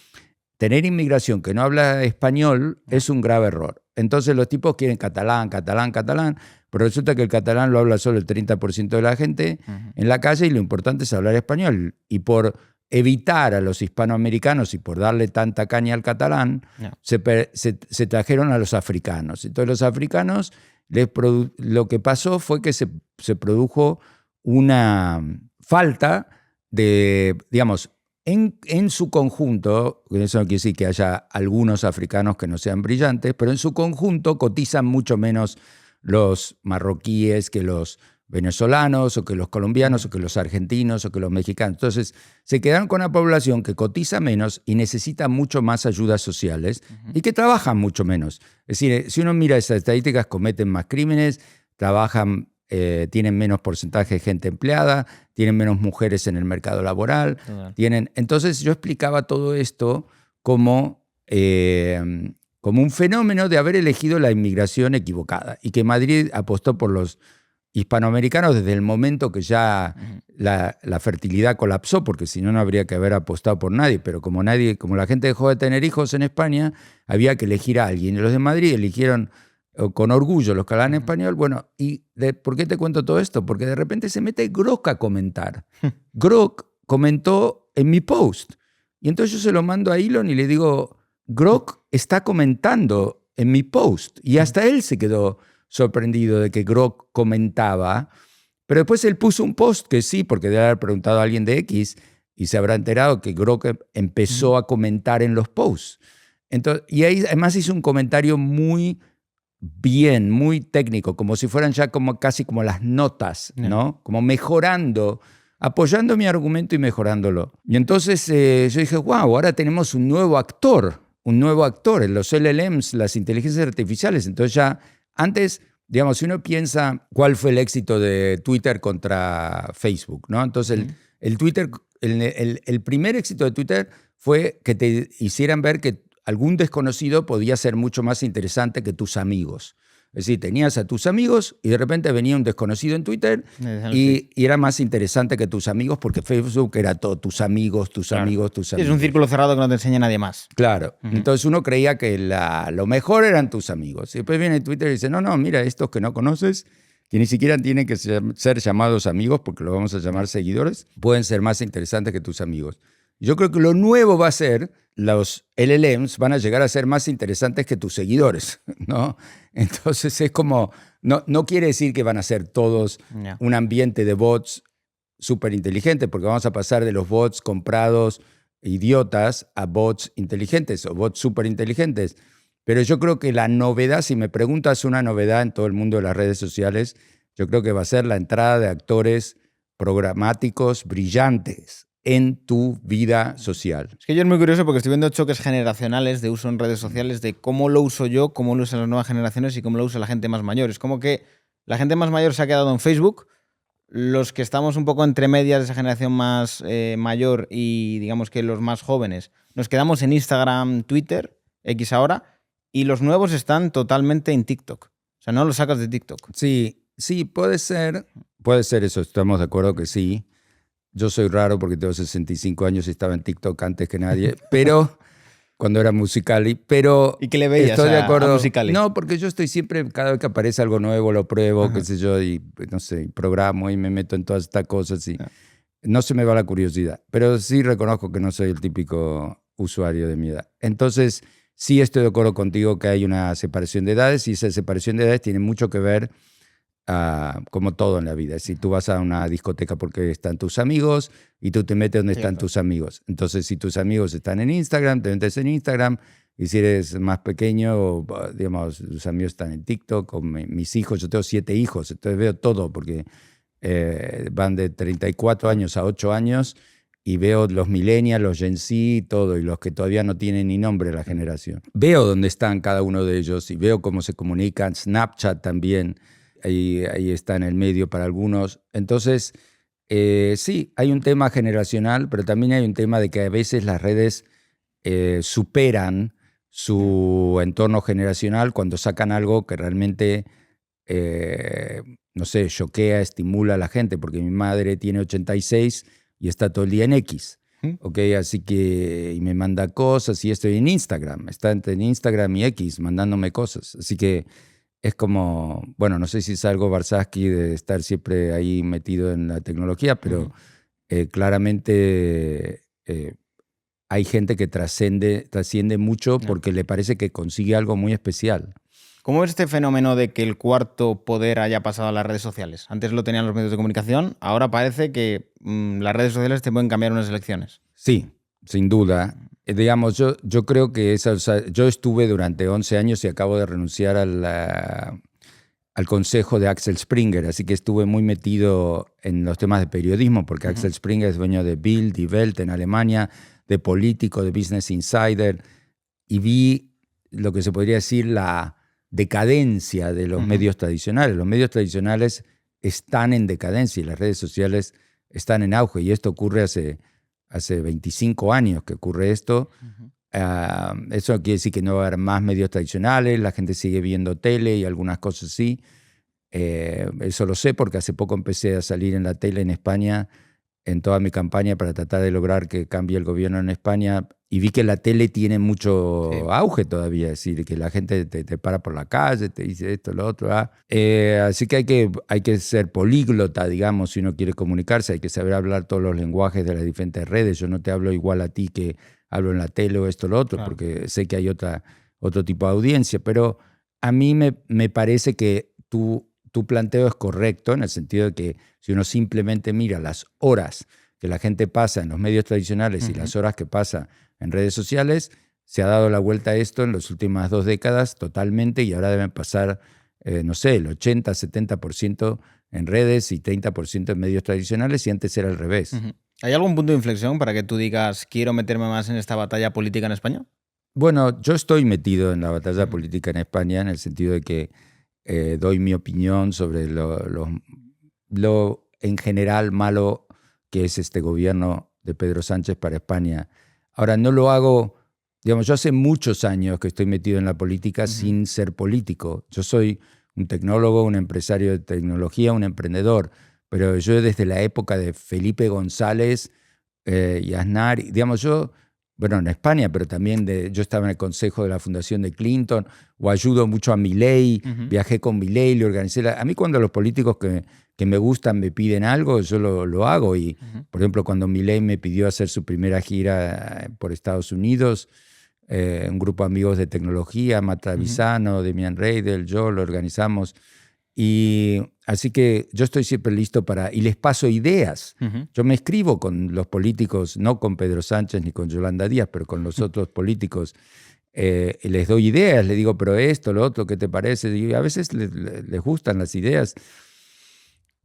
tener inmigración que no habla español es un grave error. Entonces los tipos quieren catalán, pero resulta que el catalán lo habla solo el 30% de la gente en la calle, y lo importante es hablar español. Y por evitar a los hispanoamericanos y por darle tanta caña al catalán, se trajeron a los africanos. Entonces los africanos, lo que pasó fue que se produjo una falta de, digamos, en su conjunto, eso no quiere decir que haya algunos africanos que no sean brillantes, pero en su conjunto cotizan mucho menos los marroquíes que los venezolanos, o que los colombianos, o que los argentinos, o que los mexicanos. Entonces, se quedaron con una población que cotiza menos y necesita mucho más ayudas sociales y que trabajan mucho menos. Es decir, si uno mira esas estadísticas, cometen más crímenes, trabajan, tienen menos porcentaje de gente empleada, tienen menos mujeres en el mercado laboral. Entonces, yo explicaba todo esto como un fenómeno de haber elegido la inmigración equivocada, y que Madrid apostó por los hispanoamericanos desde el momento que ya la fertilidad colapsó, porque si no, no habría que haber apostado por nadie. Pero como la gente dejó de tener hijos en España, había que elegir a alguien. Y los de Madrid eligieron con orgullo los que hablan español. Bueno, ¿por qué te cuento todo esto? Porque de repente se mete Grok a comentar. Grok comentó en mi post. Y entonces yo se lo mando a Elon y le digo, Grok está comentando en mi post. Y hasta él se quedó sorprendido de que Grok comentaba, pero después él puso un post que sí, porque debe haber preguntado a alguien de X y se habrá enterado que Grok empezó a comentar en los posts. Entonces, y ahí además hizo un comentario muy bien, muy técnico, como si fueran ya casi como las notas, ¿no? Como mejorando, apoyando mi argumento y mejorándolo. Y entonces yo dije, wow, ahora tenemos un nuevo actor un nuevo actor, los LLMs, las inteligencias artificiales. Entonces ya antes, digamos, si uno piensa cuál fue el éxito de Twitter contra Facebook, ¿no? Entonces el primer éxito de Twitter fue que te hicieran ver que algún desconocido podía ser mucho más interesante que tus amigos. Es decir, tenías a tus amigos y de repente venía un desconocido en Twitter y era más interesante que tus amigos porque Facebook era todo tus amigos, tus amigos, tus amigos. Es un círculo cerrado que no te enseña nadie más. Claro. Entonces uno creía que lo mejor eran tus amigos. Y después viene Twitter y dice, no, mira, estos que no conoces, que ni siquiera tienen que ser llamados amigos porque los vamos a llamar seguidores, pueden ser más interesantes que tus amigos. Yo creo que lo nuevo va a ser, los LLMs van a llegar a ser más interesantes que tus seguidores, ¿no? Entonces es como, no quiere decir que van a ser todos un ambiente de bots súper inteligentes, porque vamos a pasar de los bots comprados idiotas a bots inteligentes o bots súper inteligentes. Pero yo creo que la novedad, si me preguntas una novedad en todo el mundo de las redes sociales, yo creo que va a ser la entrada de actores programáticos brillantes en tu vida social. Es que yo es muy curioso porque estoy viendo choques generacionales de uso en redes sociales de cómo lo uso yo, cómo lo usan las nuevas generaciones y cómo lo usa la gente más mayor. Es como que la gente más mayor se ha quedado en Facebook, los que estamos un poco entre medias de esa generación más mayor y digamos que los más jóvenes, nos quedamos en Instagram, Twitter, X ahora, y los nuevos están totalmente en TikTok. O sea, no los sacas de TikTok. Sí, puede ser eso, estamos de acuerdo que sí. Yo soy raro porque tengo 65 años y estaba en TikTok antes que nadie, pero cuando era Musical.ly, pero ¿y qué le veías estoy de acuerdo. a Musical.ly? No, porque yo estoy siempre, cada vez que aparece algo nuevo, lo pruebo, qué sé yo, y no sé, programo y me meto en todas estas cosas y no se me va la curiosidad. Pero sí reconozco que no soy el típico usuario de mi edad. Entonces, sí estoy de acuerdo contigo que hay una separación de edades y esa separación de edades tiene mucho que ver como todo en la vida. Si tú vas a una discoteca porque están tus amigos y tú te metes donde están tus amigos. Entonces, si tus amigos están en Instagram, te metes en Instagram. Y si eres más pequeño, o, digamos, tus amigos están en TikTok. O mis hijos, yo tengo 7 hijos, entonces veo todo porque van de 34 años a 8 años y veo los millennials, los Gen Z, todo, y los que todavía no tienen ni nombre la generación. Veo dónde están cada uno de ellos y veo cómo se comunican. Snapchat también. Ahí está en el medio para algunos. Entonces, sí, hay un tema generacional, pero también hay un tema de que a veces las redes superan su entorno generacional cuando sacan algo que realmente, no sé, choquea, estimula a la gente, porque mi madre tiene 86 y está todo el día en X. Okay, así que y me manda cosas y estoy en Instagram. Está en Instagram y X mandándome cosas. Así que es como, bueno, no sé si es algo Barsaski de estar siempre ahí metido en la tecnología, pero claramente hay gente que trasciende mucho porque le parece que consigue algo muy especial. ¿Cómo ves este fenómeno de que el cuarto poder haya pasado a las redes sociales? Antes lo tenían los medios de comunicación, ahora parece que las redes sociales te pueden cambiar unas elecciones. Sí, sin duda. Digamos, yo creo que yo estuve durante 11 años y acabo de renunciar al consejo de Axel Springer, así que estuve muy metido en los temas de periodismo, porque Axel Springer es dueño de Bild, Die Welt en Alemania, de Político, de Business Insider, y vi lo que se podría decir la decadencia de los medios tradicionales. Los medios tradicionales están en decadencia y las redes sociales están en auge, y esto ocurre hace 25 años que ocurre esto. Eso no quiere decir que no va a haber más medios tradicionales, la gente sigue viendo tele y algunas cosas así. Eso lo sé porque hace poco empecé a salir en la tele en España en toda mi campaña para tratar de lograr que cambie el gobierno en España, y vi que la tele tiene mucho auge todavía, es decir, que la gente te para por la calle, te dice esto, lo otro. Así que hay que ser políglota, digamos, si uno quiere comunicarse, hay que saber hablar todos los lenguajes de las diferentes redes. Yo no te hablo igual a ti que hablo en la tele o esto o lo otro, claro, porque sé que hay otro tipo de audiencia, pero a mí me parece que tu planteo es correcto en el sentido de que si uno simplemente mira las horas que la gente pasa en los medios tradicionales y las horas que pasa en redes sociales, se ha dado la vuelta a esto en las últimas 2 décadas totalmente, y ahora deben pasar, no sé, el 80-70% en redes y 30% en medios tradicionales, y antes era al revés. ¿Hay algún punto de inflexión para que tú digas quiero meterme más en esta batalla política en España? Bueno, yo estoy metido en la batalla política en España en el sentido de que doy mi opinión sobre lo en general malo que es este gobierno de Pedro Sánchez para España. Ahora, no lo hago, digamos, yo hace muchos años que estoy metido en la política sin ser político. Yo soy un tecnólogo, un empresario de tecnología, un emprendedor, pero yo desde la época de Felipe González y Aznar, digamos, bueno, en España, pero también yo estaba en el consejo de la fundación de Clinton, o ayudo mucho a Milei, viajé con Milei, le organicé. A mí cuando los políticos que me gustan me piden algo, yo lo hago. Y, por ejemplo, cuando Milei me pidió hacer su primera gira por Estados Unidos, un grupo de amigos de tecnología, Matt Travisano, Demian Reidel, yo lo organizamos. Y así que yo estoy siempre listo y les paso ideas. Yo me escribo con los políticos, no con Pedro Sánchez ni con Yolanda Díaz, pero con los otros políticos. Les doy ideas, les digo, pero esto, lo otro, ¿qué te parece? Y a veces les gustan las ideas.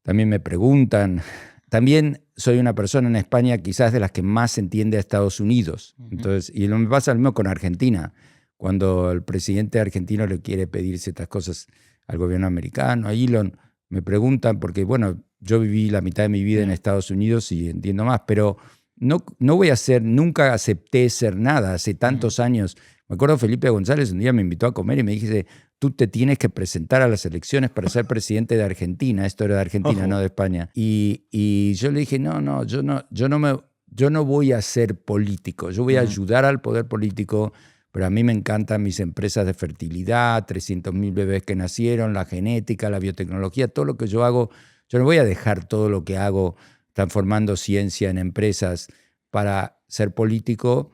También me preguntan. También soy una persona en España quizás de las que más entiende a Estados Unidos. Entonces, y me pasa lo mismo con Argentina. Cuando el presidente argentino le quiere pedir ciertas cosas al gobierno americano, a Elon, me preguntan, porque bueno, yo viví la mitad de mi vida en Estados Unidos y entiendo más, pero no voy a ser, nunca acepté ser nada hace tantos años. Me acuerdo Felipe González un día me invitó a comer y me dice, tú te tienes que presentar a las elecciones para ser presidente de Argentina. Esto era de Argentina, no de España. Y yo le dije, no, yo no voy a ser político, yo voy a ayudar al poder político. Pero a mí me encantan mis empresas de fertilidad, 300.000 bebés que nacieron, la genética, la biotecnología, todo lo que yo hago. Yo no voy a dejar todo lo que hago transformando ciencia en empresas para ser político,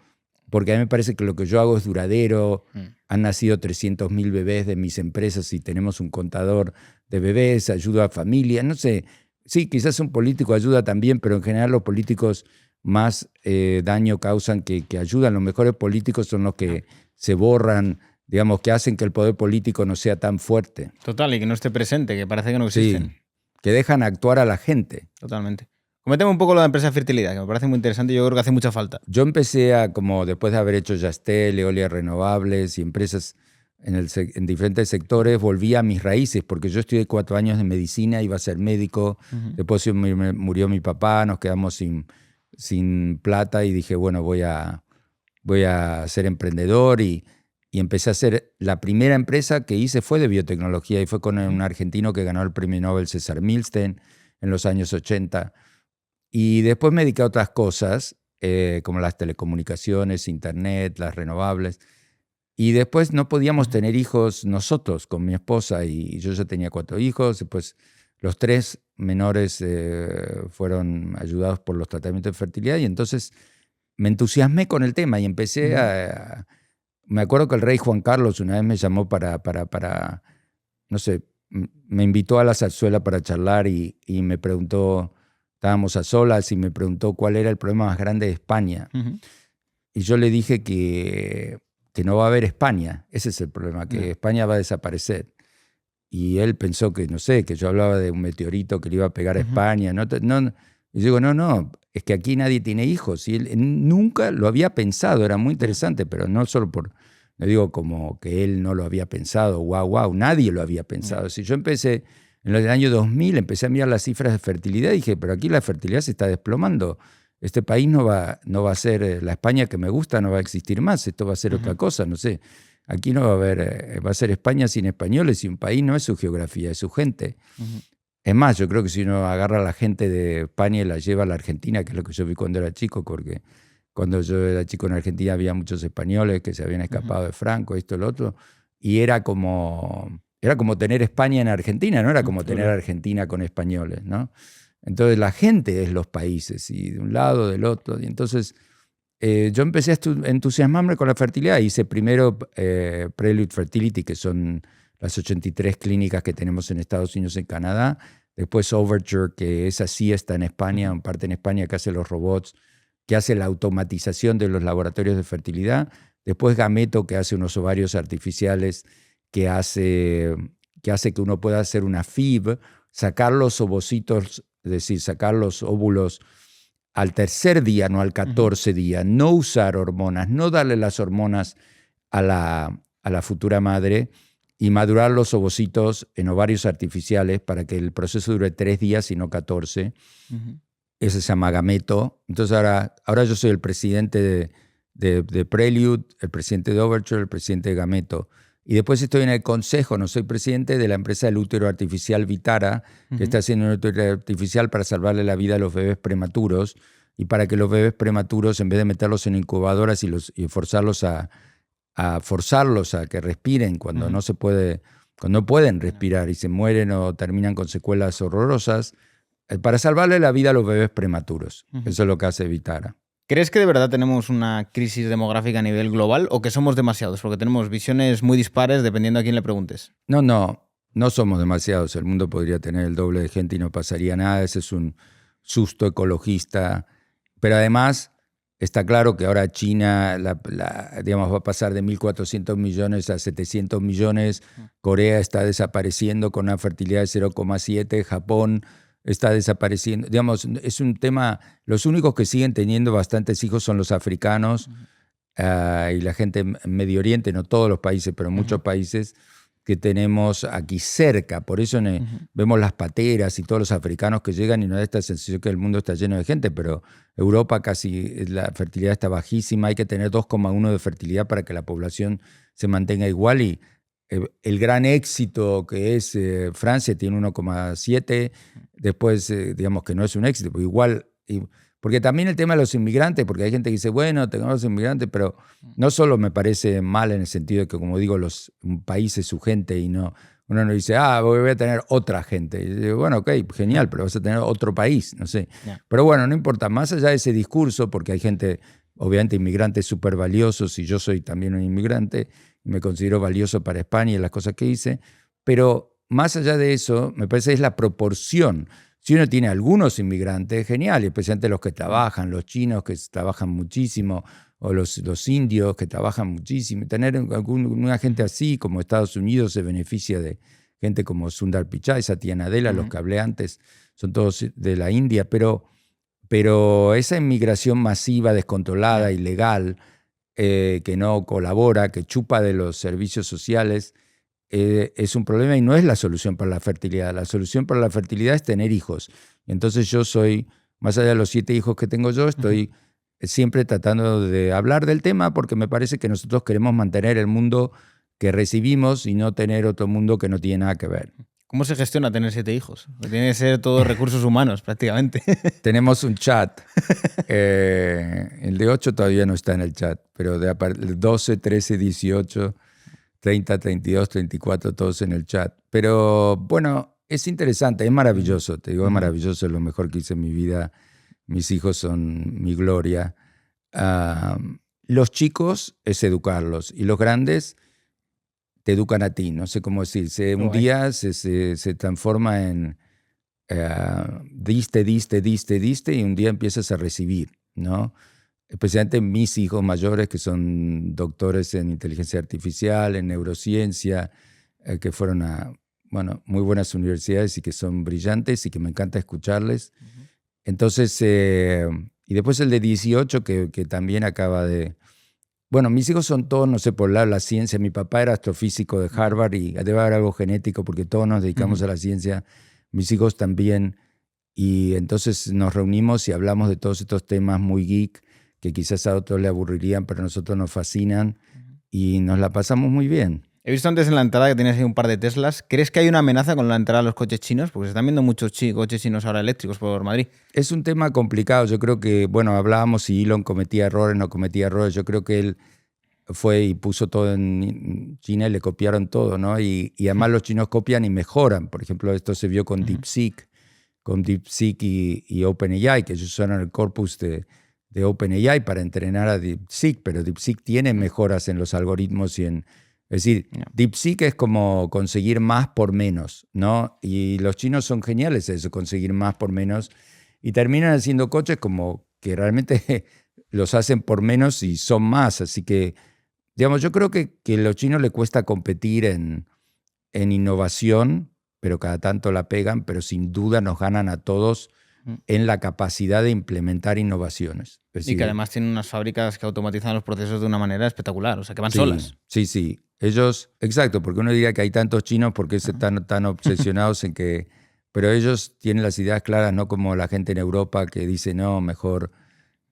porque a mí me parece que lo que yo hago es duradero. Han nacido 300.000 bebés de mis empresas y tenemos un contador de bebés, ayudo a familias, no sé. Sí, quizás un político ayuda también, pero en general los políticos más daño causan que ayudan. Los mejores políticos son los que se borran, digamos, que hacen que el poder político no sea tan fuerte. Total, y que no esté presente, que parece que no existen. Sí, que dejan actuar a la gente. Totalmente. Coméntame un poco lo de empresa de fertilidad, que me parece muy interesante y yo creo que hace mucha falta. Yo empecé como después de haber hecho Yastel, Eolias Renovables y empresas en diferentes sectores, volví a mis raíces, porque yo estudié 4 años de medicina, iba a ser médico, después murió mi papá, nos quedamos sin plata y dije, bueno, voy a ser emprendedor y empecé a hacer, la primera empresa que hice fue de biotecnología y fue con un argentino que ganó el premio Nobel, César Milstein, en los años 80. Y después me dediqué a otras cosas, como las telecomunicaciones, internet, las renovables. Y después no podíamos tener hijos nosotros con mi esposa y yo ya tenía 4 hijos, después los 3 menores fueron ayudados por los tratamientos de fertilidad y entonces me entusiasmé con el tema y empecé me acuerdo que el rey Juan Carlos una vez me llamó para no sé, me invitó a la zarzuela para charlar y me preguntó, estábamos a solas y me preguntó cuál era el problema más grande de España. Y yo le dije que no va a haber España, ese es el problema, que España va a desaparecer. Y él pensó que, no sé, que yo hablaba de un meteorito que le iba a pegar a España. Y yo digo, no, es que aquí nadie tiene hijos. Y él nunca lo había pensado, era muy interesante, pero no solo no digo como que él no lo había pensado, wow, nadie lo había pensado. Si yo empecé, en el año 2000, empecé a mirar las cifras de fertilidad y dije, pero aquí la fertilidad se está desplomando. Este país no va a ser, la España que me gusta no va a existir más, esto va a ser otra cosa, no sé. Aquí no va a haber, va a ser España sin españoles y un país no es su geografía, es su gente. Es más, yo creo que si uno agarra a la gente de España y la lleva a la Argentina, que es lo que yo vi cuando era chico, porque cuando yo era chico en Argentina había muchos españoles que se habían escapado de Franco, esto y lo otro, y era como tener España en Argentina, no era como tener Argentina con españoles, ¿no? Entonces la gente es los países, y de un lado, del otro, y entonces yo empecé a entusiasmarme con la fertilidad. Hice primero Prelude Fertility, que son las 83 clínicas que tenemos en Estados Unidos y en Canadá. Después Overture, que esa sí está en España, en parte en España, que hace los robots, que hace la automatización de los laboratorios de fertilidad. Después Gameto, que hace unos ovarios artificiales, que hace que uno pueda hacer una FIV, sacar los ovocitos, es decir, sacar los óvulos al tercer día, no al 14 día, no usar hormonas, no darle las hormonas a la futura madre y madurar los ovocitos en ovarios artificiales para que el proceso dure 3 días y no 14. Uh-huh. Ese se llama gameto. Entonces ahora yo soy el presidente de Prelude, el presidente de Overture, el presidente de gameto. Y después estoy en el consejo, no soy presidente de la empresa del útero artificial Vitara, que está haciendo un útero artificial para salvarle la vida a los bebés prematuros y para que los bebés prematuros, en vez de meterlos en incubadoras y forzarlos a que respiren cuando no se puede, cuando no pueden respirar y se mueren o terminan con secuelas horrorosas, para salvarle la vida a los bebés prematuros. Eso es lo que hace Vitara. ¿Crees que de verdad tenemos una crisis demográfica a nivel global o que somos demasiados? Porque tenemos visiones muy dispares dependiendo a quién le preguntes. No somos demasiados. El mundo podría tener el doble de gente y no pasaría nada. Ese es un susto ecologista. Pero además está claro que ahora China digamos, va a pasar de 1.400 millones a 700 millones. Corea está desapareciendo con una fertilidad de 0,7. Japón está desapareciendo. Digamos, es un tema, los únicos que siguen teniendo bastantes hijos son los africanos y la gente en Medio Oriente, no todos los países, pero muchos países que tenemos aquí cerca. Por eso vemos las pateras y todos los africanos que llegan y nos da esta sensación que el mundo está lleno de gente, pero Europa casi la fertilidad está bajísima, hay que tener 2,1 de fertilidad para que la población se mantenga igual y el gran éxito que es Francia tiene 1,7, después digamos que no es un éxito, pero igual, porque también el tema de los inmigrantes, porque hay gente que dice, bueno, tengamos inmigrantes, pero no solo me parece mal en el sentido de que, como digo, un país es su gente y no, uno no dice, voy a tener otra gente. Y digo, bueno, ok, genial, pero vas a tener otro país, no sé. Yeah. Pero bueno, no importa, más allá de ese discurso, porque hay gente, obviamente inmigrantes súper valiosos y yo soy también un inmigrante, me considero valioso para España y las cosas que hice, pero más allá de eso, me parece que es la proporción. Si uno tiene algunos inmigrantes, genial, especialmente los que trabajan, los chinos que trabajan muchísimo, o los indios que trabajan muchísimo. Tener una gente así, como Estados Unidos, se beneficia de gente como Sundar Pichai, Satya Nadella, los que hablé antes, son todos de la India, pero esa inmigración masiva, descontrolada, ilegal, que no colabora, que chupa de los servicios sociales, es un problema y no es la solución para la fertilidad. La solución para la fertilidad es tener hijos. Entonces yo soy, más allá de los 7 hijos que tengo yo, estoy siempre tratando de hablar del tema porque me parece que nosotros queremos mantener el mundo que recibimos y no tener otro mundo que no tiene nada que ver. ¿Cómo se gestiona tener 7 hijos? Tiene que ser todos recursos humanos prácticamente. Tenemos un chat. El de 8 todavía no está en el chat, pero de 12, 13, 18... 30, 32, 34, todos en el chat. Pero bueno, es interesante, es maravilloso. Te digo, es maravilloso, es lo mejor que hice en mi vida. Mis hijos son mi gloria. Los chicos es educarlos y los grandes te educan a ti. No sé cómo decir. Un día se transforma en diste y un día empiezas a recibir, ¿no? Especialmente mis hijos mayores que son doctores en inteligencia artificial, en neurociencia, que fueron a muy buenas universidades y que son brillantes y que me encanta escucharles. Entonces, y después el de 18 que también acaba de... Bueno, mis hijos son todos, no sé, por la ciencia. Mi papá era astrofísico de Harvard y debe haber algo genético porque todos nos dedicamos a la ciencia. Mis hijos también. Y entonces nos reunimos y hablamos de todos estos temas muy geek que quizás a otros le aburrirían, pero a nosotros nos fascinan y nos la pasamos muy bien. He visto antes en la entrada que tienes ahí un par de Teslas. ¿Crees que hay una amenaza con la entrada de los coches chinos? Porque se están viendo muchos coches chinos ahora eléctricos por Madrid. Es un tema complicado. Yo creo que, hablábamos si Elon cometía errores, no cometía errores. Yo creo que él fue y puso todo en China y le copiaron todo, ¿no? Y además los chinos copian y mejoran. Por ejemplo, esto se vio con DeepSeek y OpenAI, que ellos usaron el corpus de OpenAI para entrenar a DeepSeek, pero DeepSeek tiene mejoras en los algoritmos y es decir, DeepSeek es como conseguir más por menos, ¿no? Y los chinos son geniales eso, conseguir más por menos, y terminan haciendo coches como que realmente los hacen por menos y son más, así que, digamos, yo creo que a los chinos les cuesta competir en innovación, pero cada tanto la pegan, pero sin duda nos ganan a todos en la capacidad de implementar innovaciones. Es Y decir, que además tienen unas fábricas que automatizan los procesos de una manera espectacular, o sea, que van sí, solas. Sí. Ellos, exacto, porque uno diría que hay tantos chinos, ¿por qué se están tan obsesionados en que...? Pero ellos tienen las ideas claras, no como la gente en Europa que dice, no, mejor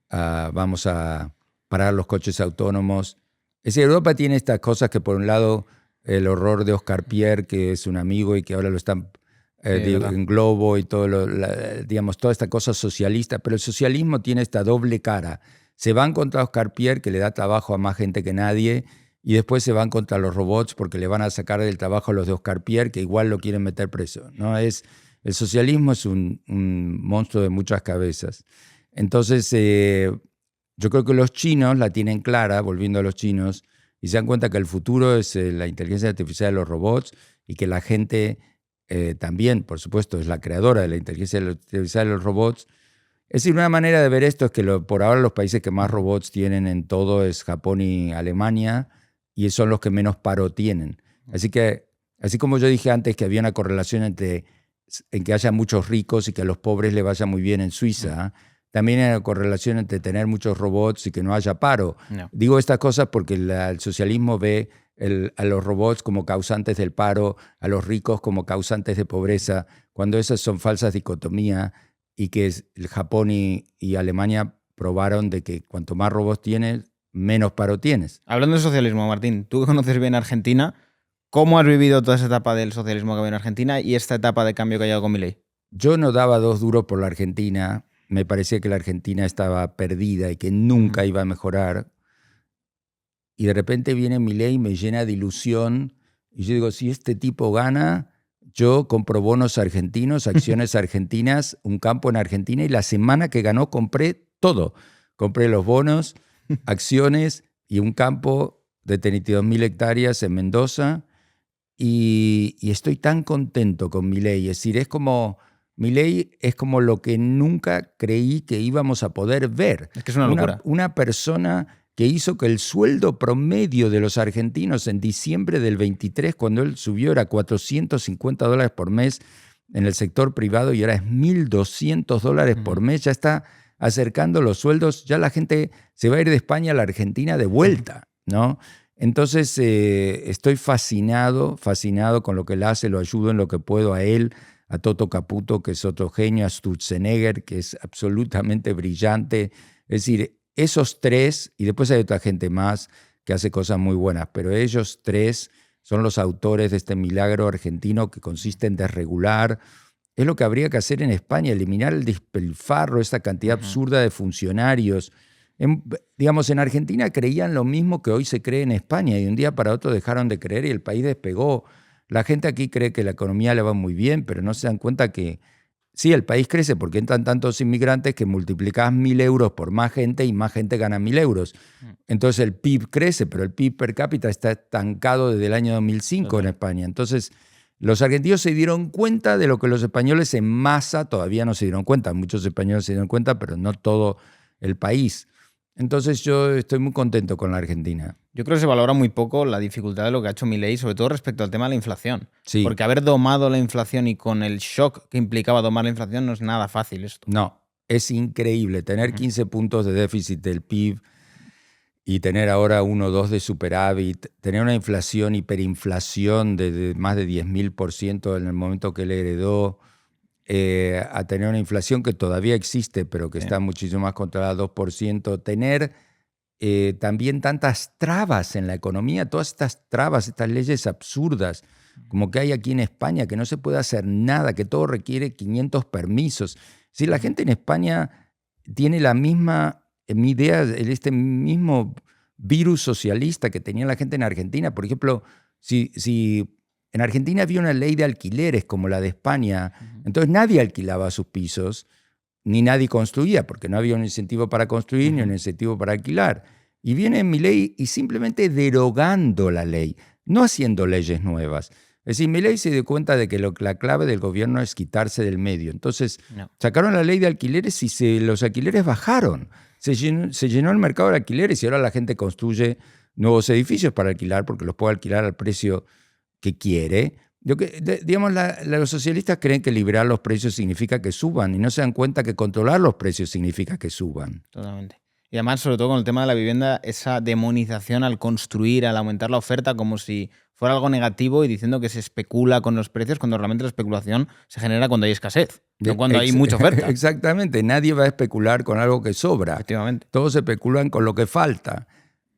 vamos a parar los coches autónomos. Es decir, Europa tiene estas cosas que por un lado el horror de Oscar Pierre, que es un amigo y que ahora lo están en Globo y todo digamos, toda esta cosa socialista, pero el socialismo tiene esta doble cara. Se van contra Oscar Pierre, que le da trabajo a más gente que nadie, y después se van contra los robots porque le van a sacar del trabajo a los de Oscar Pierre, que igual lo quieren meter preso. El socialismo es un monstruo de muchas cabezas. Entonces, yo creo que los chinos la tienen clara, volviendo a los chinos, y se dan cuenta que el futuro es la inteligencia artificial de los robots y que la gente también, por supuesto, es la creadora de la inteligencia artificial de los robots. Es decir, una manera de ver esto es que por ahora los países que más robots tienen en todo es Japón y Alemania, y son los que menos paro tienen. Así que, así como yo dije antes que había una correlación en que haya muchos ricos y que a los pobres le vaya muy bien en Suiza, también hay una correlación entre tener muchos robots y que no haya paro. No. Digo estas cosas porque el socialismo ve a los robots como causantes del paro, a los ricos como causantes de pobreza, cuando esas son falsas dicotomías y que el Japón y Alemania probaron de que cuanto más robots tienes, menos paro tienes. Hablando de socialismo, Martín, tú que conoces bien Argentina, ¿cómo has vivido toda esa etapa del socialismo que había en Argentina y esta etapa de cambio que ha llegado con Milei? Yo no daba 2 duros por la Argentina. Me parecía que la Argentina estaba perdida y que nunca iba a mejorar. Y de repente viene Milei y me llena de ilusión. Y yo digo, si este tipo gana, yo compro bonos argentinos, acciones argentinas, un campo en Argentina. Y la semana que ganó compré todo. Compré los bonos, acciones y un campo de 32.000 hectáreas en Mendoza. Y estoy tan contento con Milei. Es decir, Milei es como lo que nunca creí que íbamos a poder ver. Es que es una locura. Una persona que hizo que el sueldo promedio de los argentinos en diciembre del 23, cuando él subió, era $450 por mes en el sector privado y ahora es $1.200 por mes. Ya está acercando los sueldos. Ya la gente se va a ir de España a la Argentina de vuelta, ¿no? Entonces estoy fascinado con lo que él hace, lo ayudo en lo que puedo a él, a Toto Caputo, que es otro genio, a Sturzenegger, que es absolutamente brillante. Es decir, esos tres, y después hay otra gente más que hace cosas muy buenas, pero ellos tres son los autores de este milagro argentino que consiste en desregular. Es lo que habría que hacer en España, eliminar el despilfarro, esta cantidad absurda de funcionarios. En Argentina creían lo mismo que hoy se cree en España y de un día para otro dejaron de creer y el país despegó. La gente aquí cree que la economía le va muy bien, pero no se dan cuenta que sí, el país crece porque entran tantos inmigrantes que multiplicás 1.000 euros por más gente y más gente gana 1.000 euros. Entonces el PIB crece, pero el PIB per cápita está estancado desde el año 2005 en España. Entonces los argentinos se dieron cuenta de lo que los españoles en masa todavía no se dieron cuenta. Muchos españoles se dieron cuenta, pero no todo el país. Entonces yo estoy muy contento con la Argentina. Yo creo que se valora muy poco la dificultad de lo que ha hecho Milei, sobre todo respecto al tema de la inflación. Sí. Porque haber domado la inflación y con el shock que implicaba domar la inflación no es nada fácil esto. No, es increíble tener 15 puntos de déficit del PIB y tener ahora 1 o 2 de superávit, tener una inflación, hiperinflación de más de 10.000% en el momento que él heredó, a tener una inflación que todavía existe, pero que está muchísimo más controlada, 2%, tener también tantas trabas en la economía, todas estas trabas, estas leyes absurdas, como que hay aquí en España, que no se puede hacer nada, que todo requiere 500 permisos. Si la gente en España tiene la misma idea, este mismo virus socialista que tenía la gente en Argentina, por ejemplo, si en Argentina había una ley de alquileres como la de España, entonces nadie alquilaba sus pisos, ni nadie construía, porque no había un incentivo para construir ni un incentivo para alquilar. Y viene Milei y simplemente derogando la ley, no haciendo leyes nuevas. Es decir, Milei se dio cuenta de que la clave del gobierno es quitarse del medio. Entonces sacaron la ley de alquileres y los alquileres bajaron. Se llenó el mercado de alquileres y ahora la gente construye nuevos edificios para alquilar porque los puede alquilar al precio que quiere, Digamos, los socialistas creen que liberar los precios significa que suban y no se dan cuenta que controlar los precios significa que suban. Totalmente. Y además, sobre todo con el tema de la vivienda, esa demonización al construir, al aumentar la oferta, como si fuera algo negativo y diciendo que se especula con los precios, cuando realmente la especulación se genera cuando hay escasez, no cuando hay mucha oferta. Exactamente. Nadie va a especular con algo que sobra. Efectivamente. Todos especulan con lo que falta.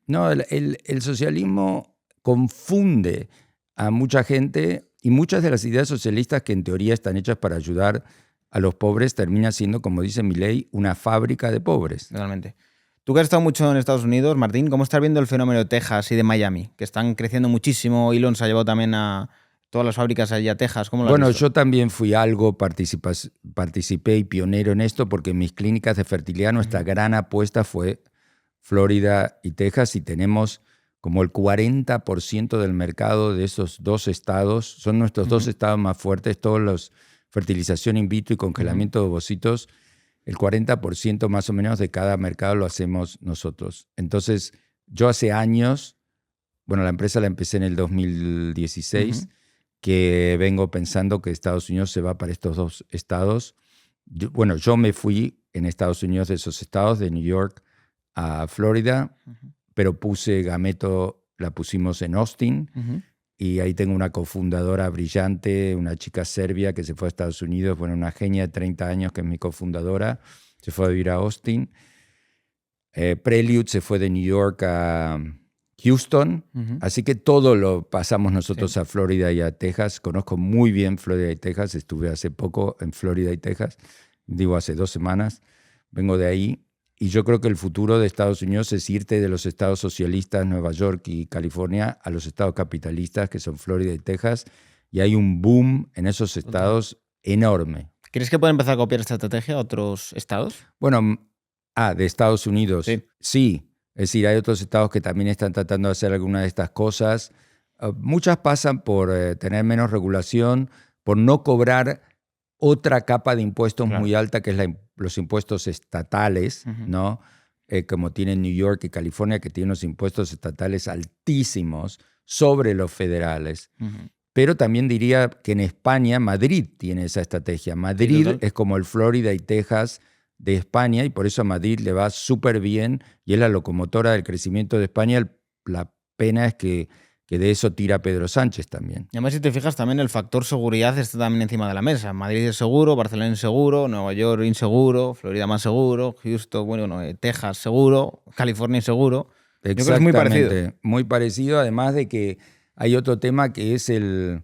No, el socialismo confunde a mucha gente y muchas de las ideas socialistas que en teoría están hechas para ayudar a los pobres termina siendo, como dice Milei, una fábrica de pobres. Totalmente. Tú que has estado mucho en Estados Unidos, Martín, ¿cómo estás viendo el fenómeno de Texas y de Miami? Que están creciendo muchísimo. Elon se ha llevado también a todas las fábricas allí a Texas. ¿Cómo lo has Bueno, visto? yo también fui algo, participé y pionero en esto porque en mis clínicas de fertilidad nuestra gran apuesta fue Florida y Texas y tenemos como el 40% del mercado de esos dos estados. Son nuestros dos estados más fuertes, todos los fertilización in vitro y congelamiento de ovocitos. El 40% más o menos de cada mercado lo hacemos nosotros. Entonces, yo hace años, bueno, la empresa la empecé en el 2016, que vengo pensando que Estados Unidos se va para estos dos estados. Yo me fui en Estados Unidos de esos estados, de New York a Florida, pero puse Gameto, la pusimos en Austin, y ahí tengo una cofundadora brillante, una chica serbia que se fue a Estados Unidos, bueno, una genia de 30 años que es mi cofundadora, se fue a vivir a Austin. Prelude se fue de New York a Houston, así que todo lo pasamos nosotros a Florida y a Texas. Conozco muy bien Florida y Texas, estuve hace poco en Florida y Texas, digo hace 2 semanas, vengo de ahí. Y yo creo que el futuro de Estados Unidos es irte de los estados socialistas, Nueva York y California, a los estados capitalistas, que son Florida y Texas. Y hay un boom en esos estados enorme. ¿Crees que pueden empezar a copiar esta estrategia a otros estados? Bueno, de Estados Unidos. Sí. Es decir, hay otros estados que también están tratando de hacer alguna de estas cosas. Muchas pasan por tener menos regulación, por no cobrar otra capa de impuestos muy alta, que es los impuestos estatales, ¿no? Como tienen New York y California, que tienen los impuestos estatales altísimos sobre los federales. Pero también diría que en España, Madrid tiene esa estrategia. Madrid es como el Florida y Texas de España, y por eso a Madrid le va súper bien, y es la locomotora del crecimiento de España. La pena es que de eso tira Pedro Sánchez también. Y además, si te fijas, también el factor seguridad está también encima de la mesa. Madrid es seguro, Barcelona inseguro, Nueva York inseguro, Florida más seguro, Houston, Texas seguro, California inseguro. Yo creo que es muy parecido. Muy parecido, además de que hay otro tema que es el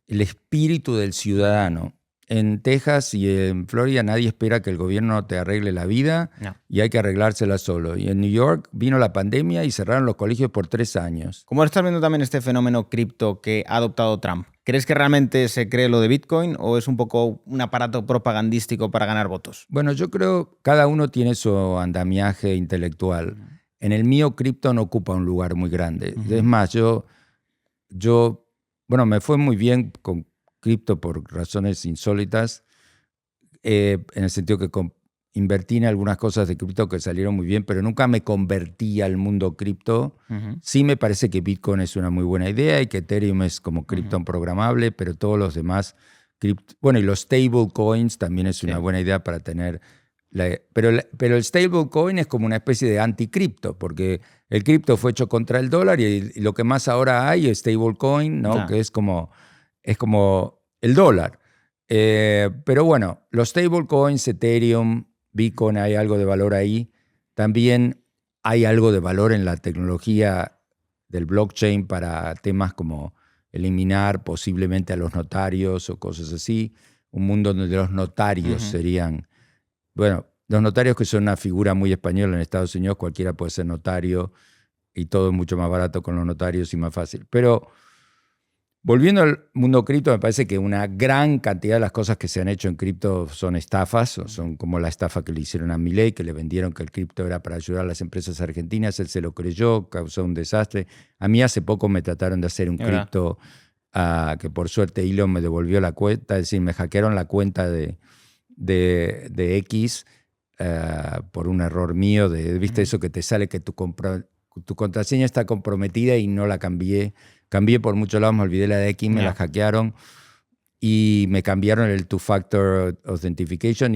espíritu del ciudadano. En Texas y en Florida nadie espera que el gobierno te arregle la vida y hay que arreglársela solo. Y en New York vino la pandemia y cerraron los colegios por 3 años. ¿Cómo estás viendo también este fenómeno cripto que ha adoptado Trump? ¿Crees que realmente se cree lo de Bitcoin o es un poco un aparato propagandístico para ganar votos? Bueno, yo creo que cada uno tiene su andamiaje intelectual. En el mío, cripto no ocupa un lugar muy grande. Es más, me fue muy bien con cripto por razones insólitas, en el sentido que invertí en algunas cosas de cripto que salieron muy bien, pero nunca me convertí al mundo cripto. Sí me parece que Bitcoin es una muy buena idea y que Ethereum es como cripto programable, pero todos los demás, y los stablecoins también es una buena idea para tener. Pero el stablecoin es como una especie de anticripto, porque el cripto fue hecho contra el dólar y lo que más ahora hay es stablecoin, ¿no? Que es como el dólar. Pero bueno, los stablecoins, Ethereum, Bitcoin, hay algo de valor ahí. También hay algo de valor en la tecnología del blockchain para temas como eliminar posiblemente a los notarios o cosas así. Un mundo donde los notarios serían... Bueno, los notarios que son una figura muy española en Estados Unidos, cualquiera puede ser notario y todo es mucho más barato con los notarios y más fácil. Pero volviendo al mundo cripto, me parece que una gran cantidad de las cosas que se han hecho en cripto son estafas, o son como la estafa que le hicieron a Milei, que le vendieron que el cripto era para ayudar a las empresas argentinas, él se lo creyó, causó un desastre. A mí hace poco me trataron de hacer un cripto que por suerte Elon me devolvió la cuenta, es decir, me hackearon la cuenta de X por un error mío, ¿viste eso que te sale que tu contraseña está comprometida y no la cambié? cambié por muchos lados, me olvidé la de X, me la hackearon y me cambiaron el Two-Factor Authentication,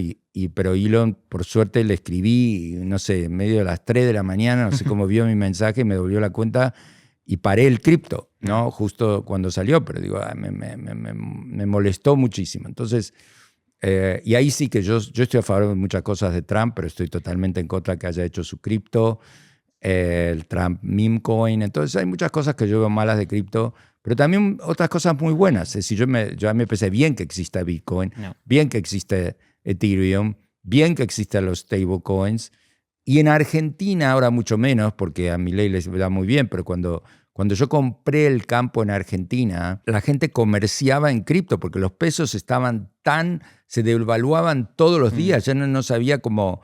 pero Elon, por suerte, le escribí, no sé, en medio de las 3 de la mañana, no sé cómo vio mi mensaje, me devolvió la cuenta y paré el cripto, ¿no? Justo cuando salió, pero digo, me molestó muchísimo. Entonces, y ahí sí que yo estoy a favor de muchas cosas de Trump, pero estoy totalmente en contra de que haya hecho su cripto, el Trump meme coin. Entonces hay muchas cosas que yo veo malas de cripto, pero también otras cosas muy buenas. Es decir, yo a mí me parece bien que exista Bitcoin, bien que existe Ethereum, bien que existan los stablecoins. Y en Argentina ahora mucho menos, porque a Milei les da muy bien, pero cuando yo compré el campo en Argentina, la gente comerciaba en cripto porque los pesos se devaluaban todos los días, ya no sabía cómo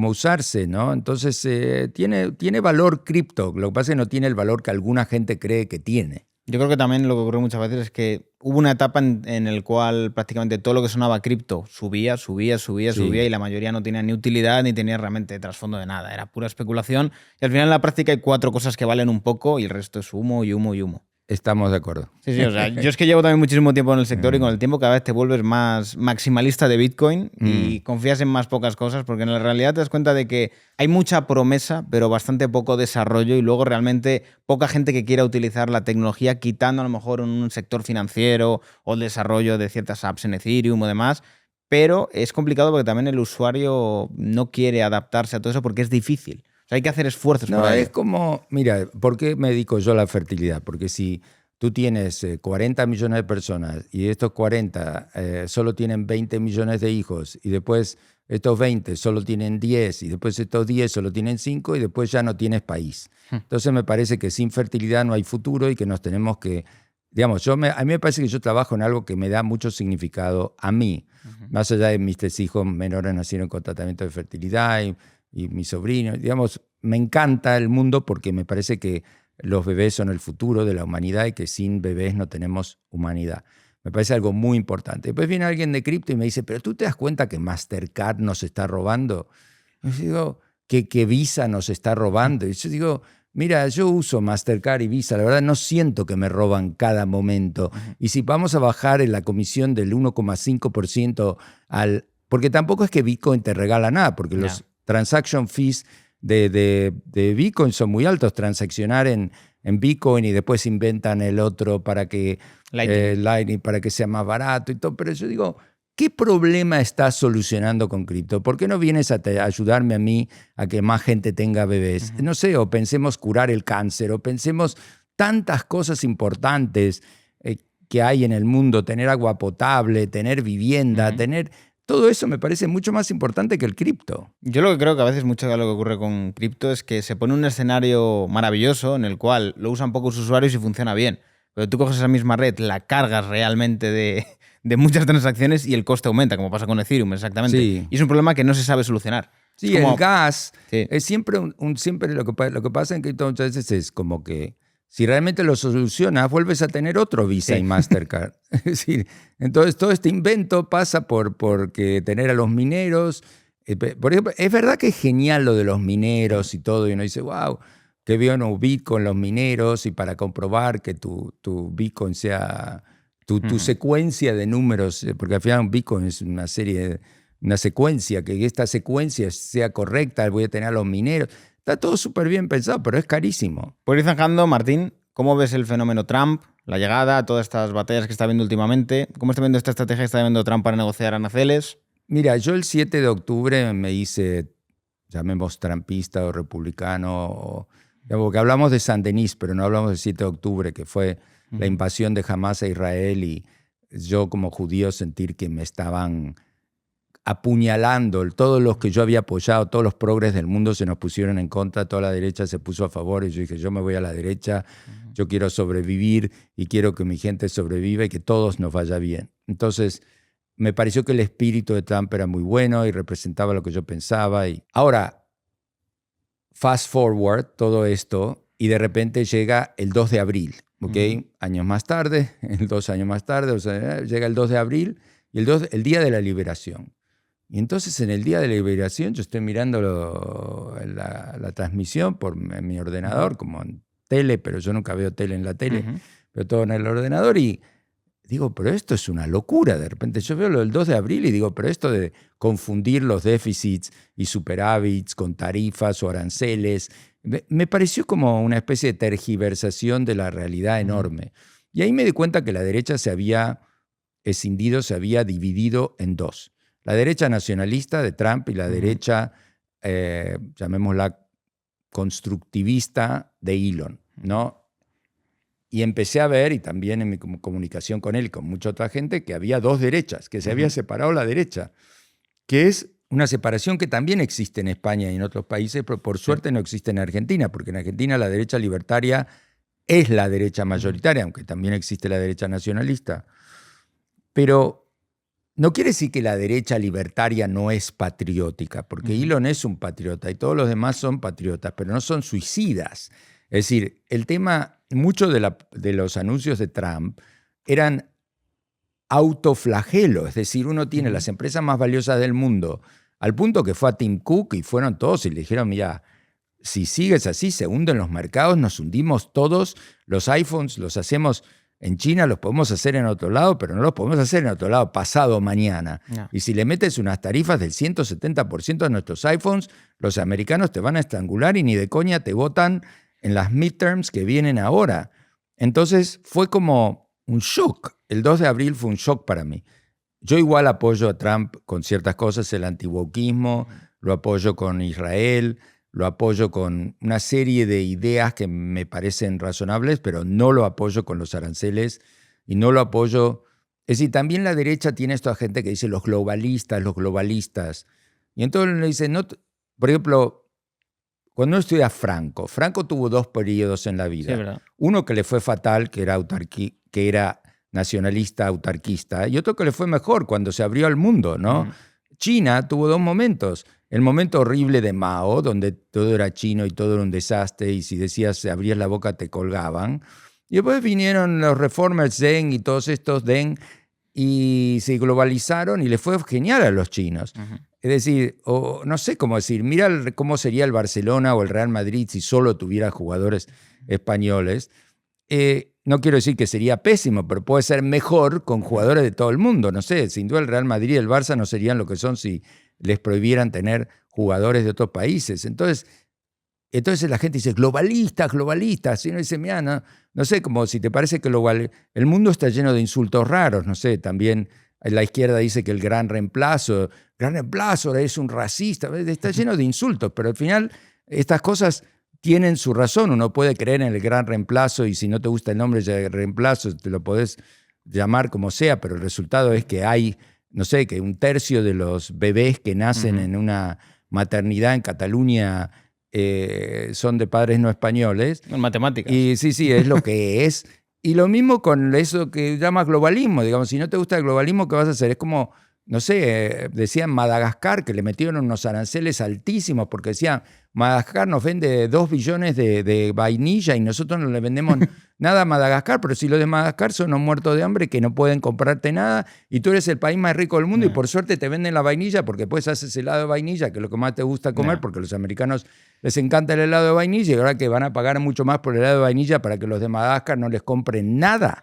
usarse, ¿no? Entonces tiene valor cripto, lo que pasa es que no tiene el valor que alguna gente cree que tiene. Yo creo que también lo que ocurrió muchas veces es que hubo una etapa en el cual prácticamente todo lo que sonaba cripto subía y la mayoría no tenía ni utilidad ni tenía realmente trasfondo de nada. Era pura especulación y al final en la práctica hay 4 cosas que valen un poco y el resto es humo y humo y humo. Estamos de acuerdo. Sí, o sea, yo es que llevo también muchísimo tiempo en el sector y con el tiempo cada vez te vuelves más maximalista de Bitcoin y confías en más pocas cosas porque en la realidad te das cuenta de que hay mucha promesa pero bastante poco desarrollo y luego realmente poca gente que quiera utilizar la tecnología, quitando a lo mejor un sector financiero o el desarrollo de ciertas apps en Ethereum o demás. Pero es complicado porque también el usuario no quiere adaptarse a todo eso porque es difícil. Hay que hacer esfuerzos. No, es como, mira, ¿por qué me dedico yo a la fertilidad? Porque si tú tienes 40 millones de personas y estos 40 solo tienen 20 millones de hijos y después estos 20 solo tienen 10 y después estos 10 solo tienen 5 y después ya no tienes país. Entonces me parece que sin fertilidad no hay futuro y que nos tenemos que, digamos, a mí me parece que yo trabajo en algo que me da mucho significado a mí. Más allá de mis 3 hijos menores nacieron con tratamiento de fertilidad y mi sobrino, digamos, me encanta el mundo porque me parece que los bebés son el futuro de la humanidad y que sin bebés no tenemos humanidad. Me parece algo muy importante. Después viene alguien de cripto y me dice, ¿pero tú te das cuenta que Mastercard nos está robando? Y yo digo, que Visa nos está robando. Y yo digo, mira, yo uso Mastercard y Visa, la verdad no siento que me roban cada momento. Y si vamos a bajar en la comisión del 1,5% porque tampoco es que Bitcoin te regala nada, porque los transaction fees de Bitcoin son muy altos. Transaccionar en Bitcoin y después inventan el otro para que Lightning para que sea más barato y todo. Pero yo digo, ¿qué problema estás solucionando con cripto? ¿Por qué no vienes a ayudarme a mí a que más gente tenga bebés? No sé, o pensemos curar el cáncer, o pensemos tantas cosas importantes que hay en el mundo, tener agua potable, tener vivienda, tener... Todo eso me parece mucho más importante que el cripto. Yo lo que creo que a veces mucho de lo que ocurre con cripto es que se pone un escenario maravilloso en el cual lo usan pocos usuarios y funciona bien. Pero tú coges esa misma red, la cargas realmente de muchas transacciones y el coste aumenta, como pasa con Ethereum, exactamente. Sí. Y es un problema que no se sabe solucionar. Sí, el gas es siempre siempre lo que pasa en cripto muchas veces es como que si realmente lo solucionas, vuelves a tener otro Visa y Mastercard. Es decir, entonces todo este invento pasa porque tener a los mineros. Por ejemplo, es verdad que es genial lo de los mineros y todo, y uno dice, wow, qué bien un Bitcoin los mineros, y para comprobar que tu Bitcoin sea tu secuencia de números, porque al final un Bitcoin es una secuencia, que esta secuencia sea correcta, voy a tener a los mineros. Está todo súper bien pensado, pero es carísimo. Por ir zanjando, Martín, ¿cómo ves el fenómeno Trump, la llegada, todas estas batallas que está viendo últimamente? ¿Cómo está viendo esta estrategia que está viendo Trump para negociar aranceles? Mira, yo el 7 de octubre me hice, llamemos trampista o republicano, porque hablamos de Saint-Denis, pero no hablamos del 7 de octubre, que fue la invasión de Hamas a Israel, y yo como judío sentir que me estaban apuñalando. Todos los que yo había apoyado, todos los progres del mundo se nos pusieron en contra, toda la derecha se puso a favor, y yo dije, yo me voy a la derecha, yo quiero sobrevivir y quiero que mi gente sobreviva y que todos nos vaya bien. Entonces, me pareció que el espíritu de Trump era muy bueno y representaba lo que yo pensaba. Ahora, fast forward todo esto y de repente llega el 2 de abril, ¿ok? Años más tarde, 2 años más tarde, o sea, llega el 2 de abril y el día de la liberación. Y entonces en el día de la liberación yo estoy mirando la transmisión por mi ordenador, como tele, pero yo nunca veo tele en la tele, veo todo en el ordenador y digo, pero esto es una locura. De repente yo veo lo del 2 de abril y digo, pero esto de confundir los déficits y superávits con tarifas o aranceles, me pareció como una especie de tergiversación de la realidad enorme. Y ahí me di cuenta que la derecha se había escindido, se había dividido en dos. La derecha nacionalista de Trump y la derecha, llamémosla constructivista de Elon, ¿no? Y empecé a ver, y también en mi comunicación con él y con mucha otra gente, que había dos derechas, que se había separado la derecha, que es una separación que también existe en España y en otros países, pero por suerte no existe en Argentina, porque en Argentina la derecha libertaria es la derecha mayoritaria, aunque también existe la derecha nacionalista. Pero no quiere decir que la derecha libertaria no es patriótica, porque Elon es un patriota y todos los demás son patriotas, pero no son suicidas. Es decir, el tema, muchos de los anuncios de Trump eran autoflagelo, es decir, uno tiene las empresas más valiosas del mundo, al punto que fue a Tim Cook y fueron todos y le dijeron, mira, si sigues así se hunden los mercados, nos hundimos todos, los iPhones los hacemos en China, los podemos hacer en otro lado, pero no los podemos hacer en otro lado pasado mañana. No. Y si le metes unas tarifas del 170% a nuestros iPhones, los americanos te van a estrangular y ni de coña te votan en las midterms que vienen ahora. Entonces fue como un shock. El 2 de abril fue un shock para mí. Yo igual apoyo a Trump con ciertas cosas, el antiwoquismo, lo apoyo con Israel, lo apoyo con una serie de ideas que me parecen razonables, pero no lo apoyo con los aranceles y no lo apoyo. Es decir, también la derecha tiene esta gente que dice los globalistas. Y entonces le dicen, no, por ejemplo, cuando uno estudia Franco tuvo dos periodos en la vida. Sí, uno que le fue fatal, que era nacionalista autarquista, y otro que le fue mejor cuando se abrió al mundo, ¿no? China tuvo dos momentos. El momento horrible de Mao, donde todo era chino y todo era un desastre, y si decías, abrías la boca, te colgaban. Y después vinieron los reformers Deng y todos estos Deng, y se globalizaron y les fue genial a los chinos. Es decir, no sé cómo decir, mira cómo sería el Barcelona o el Real Madrid si solo tuviera jugadores españoles. No quiero decir que sería pésimo, pero puede ser mejor con jugadores de todo el mundo. No sé, sin duda el Real Madrid y el Barça no serían lo que son si les prohibieran tener jugadores de otros países. Entonces la gente dice, globalistas. Y uno dice, mira, no sé, como si te parece que el mundo está lleno de insultos raros. No sé, también la izquierda dice que el gran reemplazo es un racista. Está lleno de insultos, pero al final estas cosas tienen su razón. Uno puede creer en el gran reemplazo y si no te gusta el nombre de reemplazo, te lo podés llamar como sea, pero el resultado es que hay, no sé, que un tercio de los bebés que nacen en una maternidad en Cataluña son de padres no españoles. En matemáticas. Y sí, es lo que es. Y lo mismo con eso que llamas globalismo. Digamos, si no te gusta el globalismo, ¿qué vas a hacer? Es como, no sé, decían Madagascar, que le metieron unos aranceles altísimos porque decían, Madagascar nos vende 2 billones de vainilla y nosotros no le vendemos nada a Madagascar, pero si los de Madagascar son unos muertos de hambre que no pueden comprarte nada y tú eres el país más rico del mundo y por suerte te venden la vainilla porque después haces helado de vainilla, que es lo que más te gusta comer, porque a los americanos les encanta el helado de vainilla y ahora que van a pagar mucho más por el helado de vainilla para que los de Madagascar no les compren nada.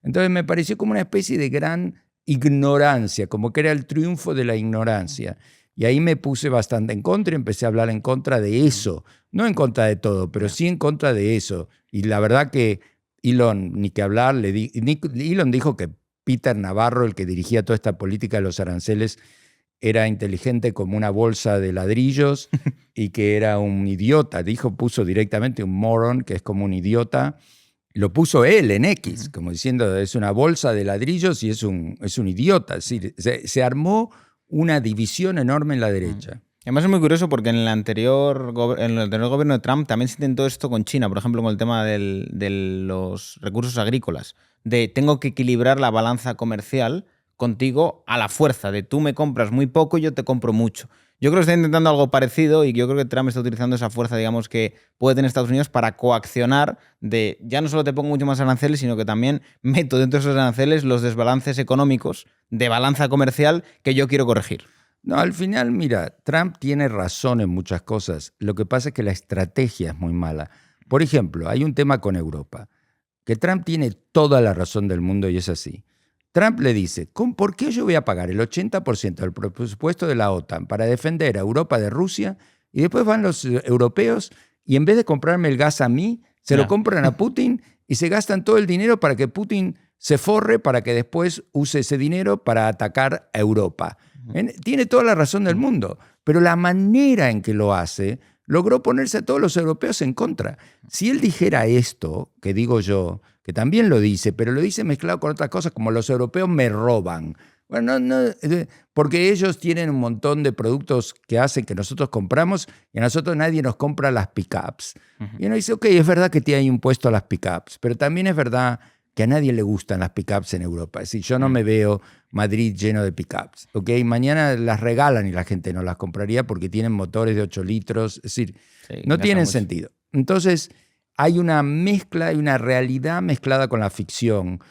Entonces me pareció como una especie de gran ignorancia, como que era el triunfo de la ignorancia. Y ahí me puse bastante en contra y empecé a hablar en contra de eso. No en contra de todo, pero sí en contra de eso. Y la verdad que Elon, ni que hablar, Elon dijo que Peter Navarro, el que dirigía toda esta política de los aranceles, era inteligente como una bolsa de ladrillos y que era un idiota. Puso directamente un moron, que es como un idiota. Lo puso él en X, como diciendo, es una bolsa de ladrillos y es un idiota. Es decir, se armó una división enorme en la derecha. Además es muy curioso porque en el anterior gobierno de Trump también se intentó esto con China, por ejemplo, con el tema de los recursos agrícolas, de tengo que equilibrar la balanza comercial contigo a la fuerza, de tú me compras muy poco y yo te compro mucho. Yo creo que está intentando algo parecido y yo creo que Trump está utilizando esa fuerza, digamos, que puede tener Estados Unidos para coaccionar de ya no solo te pongo mucho más aranceles, sino que también meto dentro de esos aranceles los desbalances económicos de balanza comercial que yo quiero corregir. No, al final, mira, Trump tiene razón en muchas cosas. Lo que pasa es que la estrategia es muy mala. Por ejemplo, hay un tema con Europa, que Trump tiene toda la razón del mundo y es así. Trump le dice, ¿por qué yo voy a pagar el 80% del presupuesto de la OTAN para defender a Europa de Rusia y después van los europeos y en vez de comprarme el gas a mí, se lo compran a Putin y se gastan todo el dinero para que Putin se forre para que después use ese dinero para atacar a Europa? Tiene toda la razón del mundo, pero la manera en que lo hace logró ponerse a todos los europeos en contra. Si él dijera esto, que digo yo, que también lo dice, pero lo dice mezclado con otras cosas como los europeos me roban. Bueno, porque ellos tienen un montón de productos que hacen que nosotros compramos y a nosotros nadie nos compra las pickups. Y uno dice, ok, es verdad que tiene impuesto a las pickups, pero también es verdad que a nadie le gustan las pickups en Europa. Es decir, yo no me veo Madrid lleno de pickups. ¿Okay? Mañana las regalan y la gente no las compraría porque tienen motores de 8 litros. Es decir, no tienen sentido. Entonces, hay una mezcla, hay una realidad mezclada con la ficción.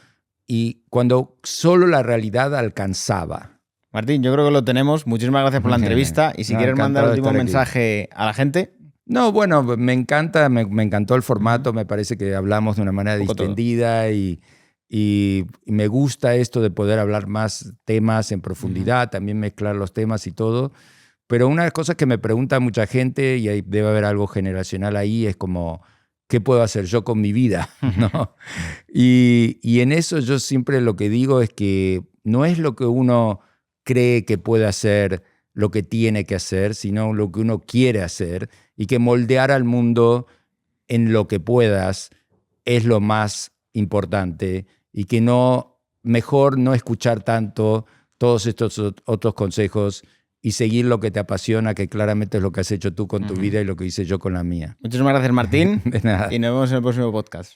Y cuando solo la realidad alcanzaba. Martín, yo creo que lo tenemos. Muchísimas gracias por la entrevista. Y si quieres mandar el último mensaje a la gente. No, bueno, me encantó el formato. Me parece que hablamos de una manera distendida y me gusta esto de poder hablar más temas en profundidad, también mezclar los temas y todo. Pero una de las cosas que me pregunta mucha gente, y ahí debe haber algo generacional ahí, es como, ¿qué puedo hacer yo con mi vida? ¿No? Y en eso yo siempre lo que digo es que no es lo que uno cree que puede hacer, lo que tiene que hacer, sino lo que uno quiere hacer, y que moldear al mundo en lo que puedas es lo más importante, y que mejor no escuchar tanto todos estos otros consejos y seguir lo que te apasiona, que claramente es lo que has hecho tú con tu vida y lo que hice yo con la mía. Muchísimas gracias, Martín. De nada. Y nos vemos en el próximo podcast.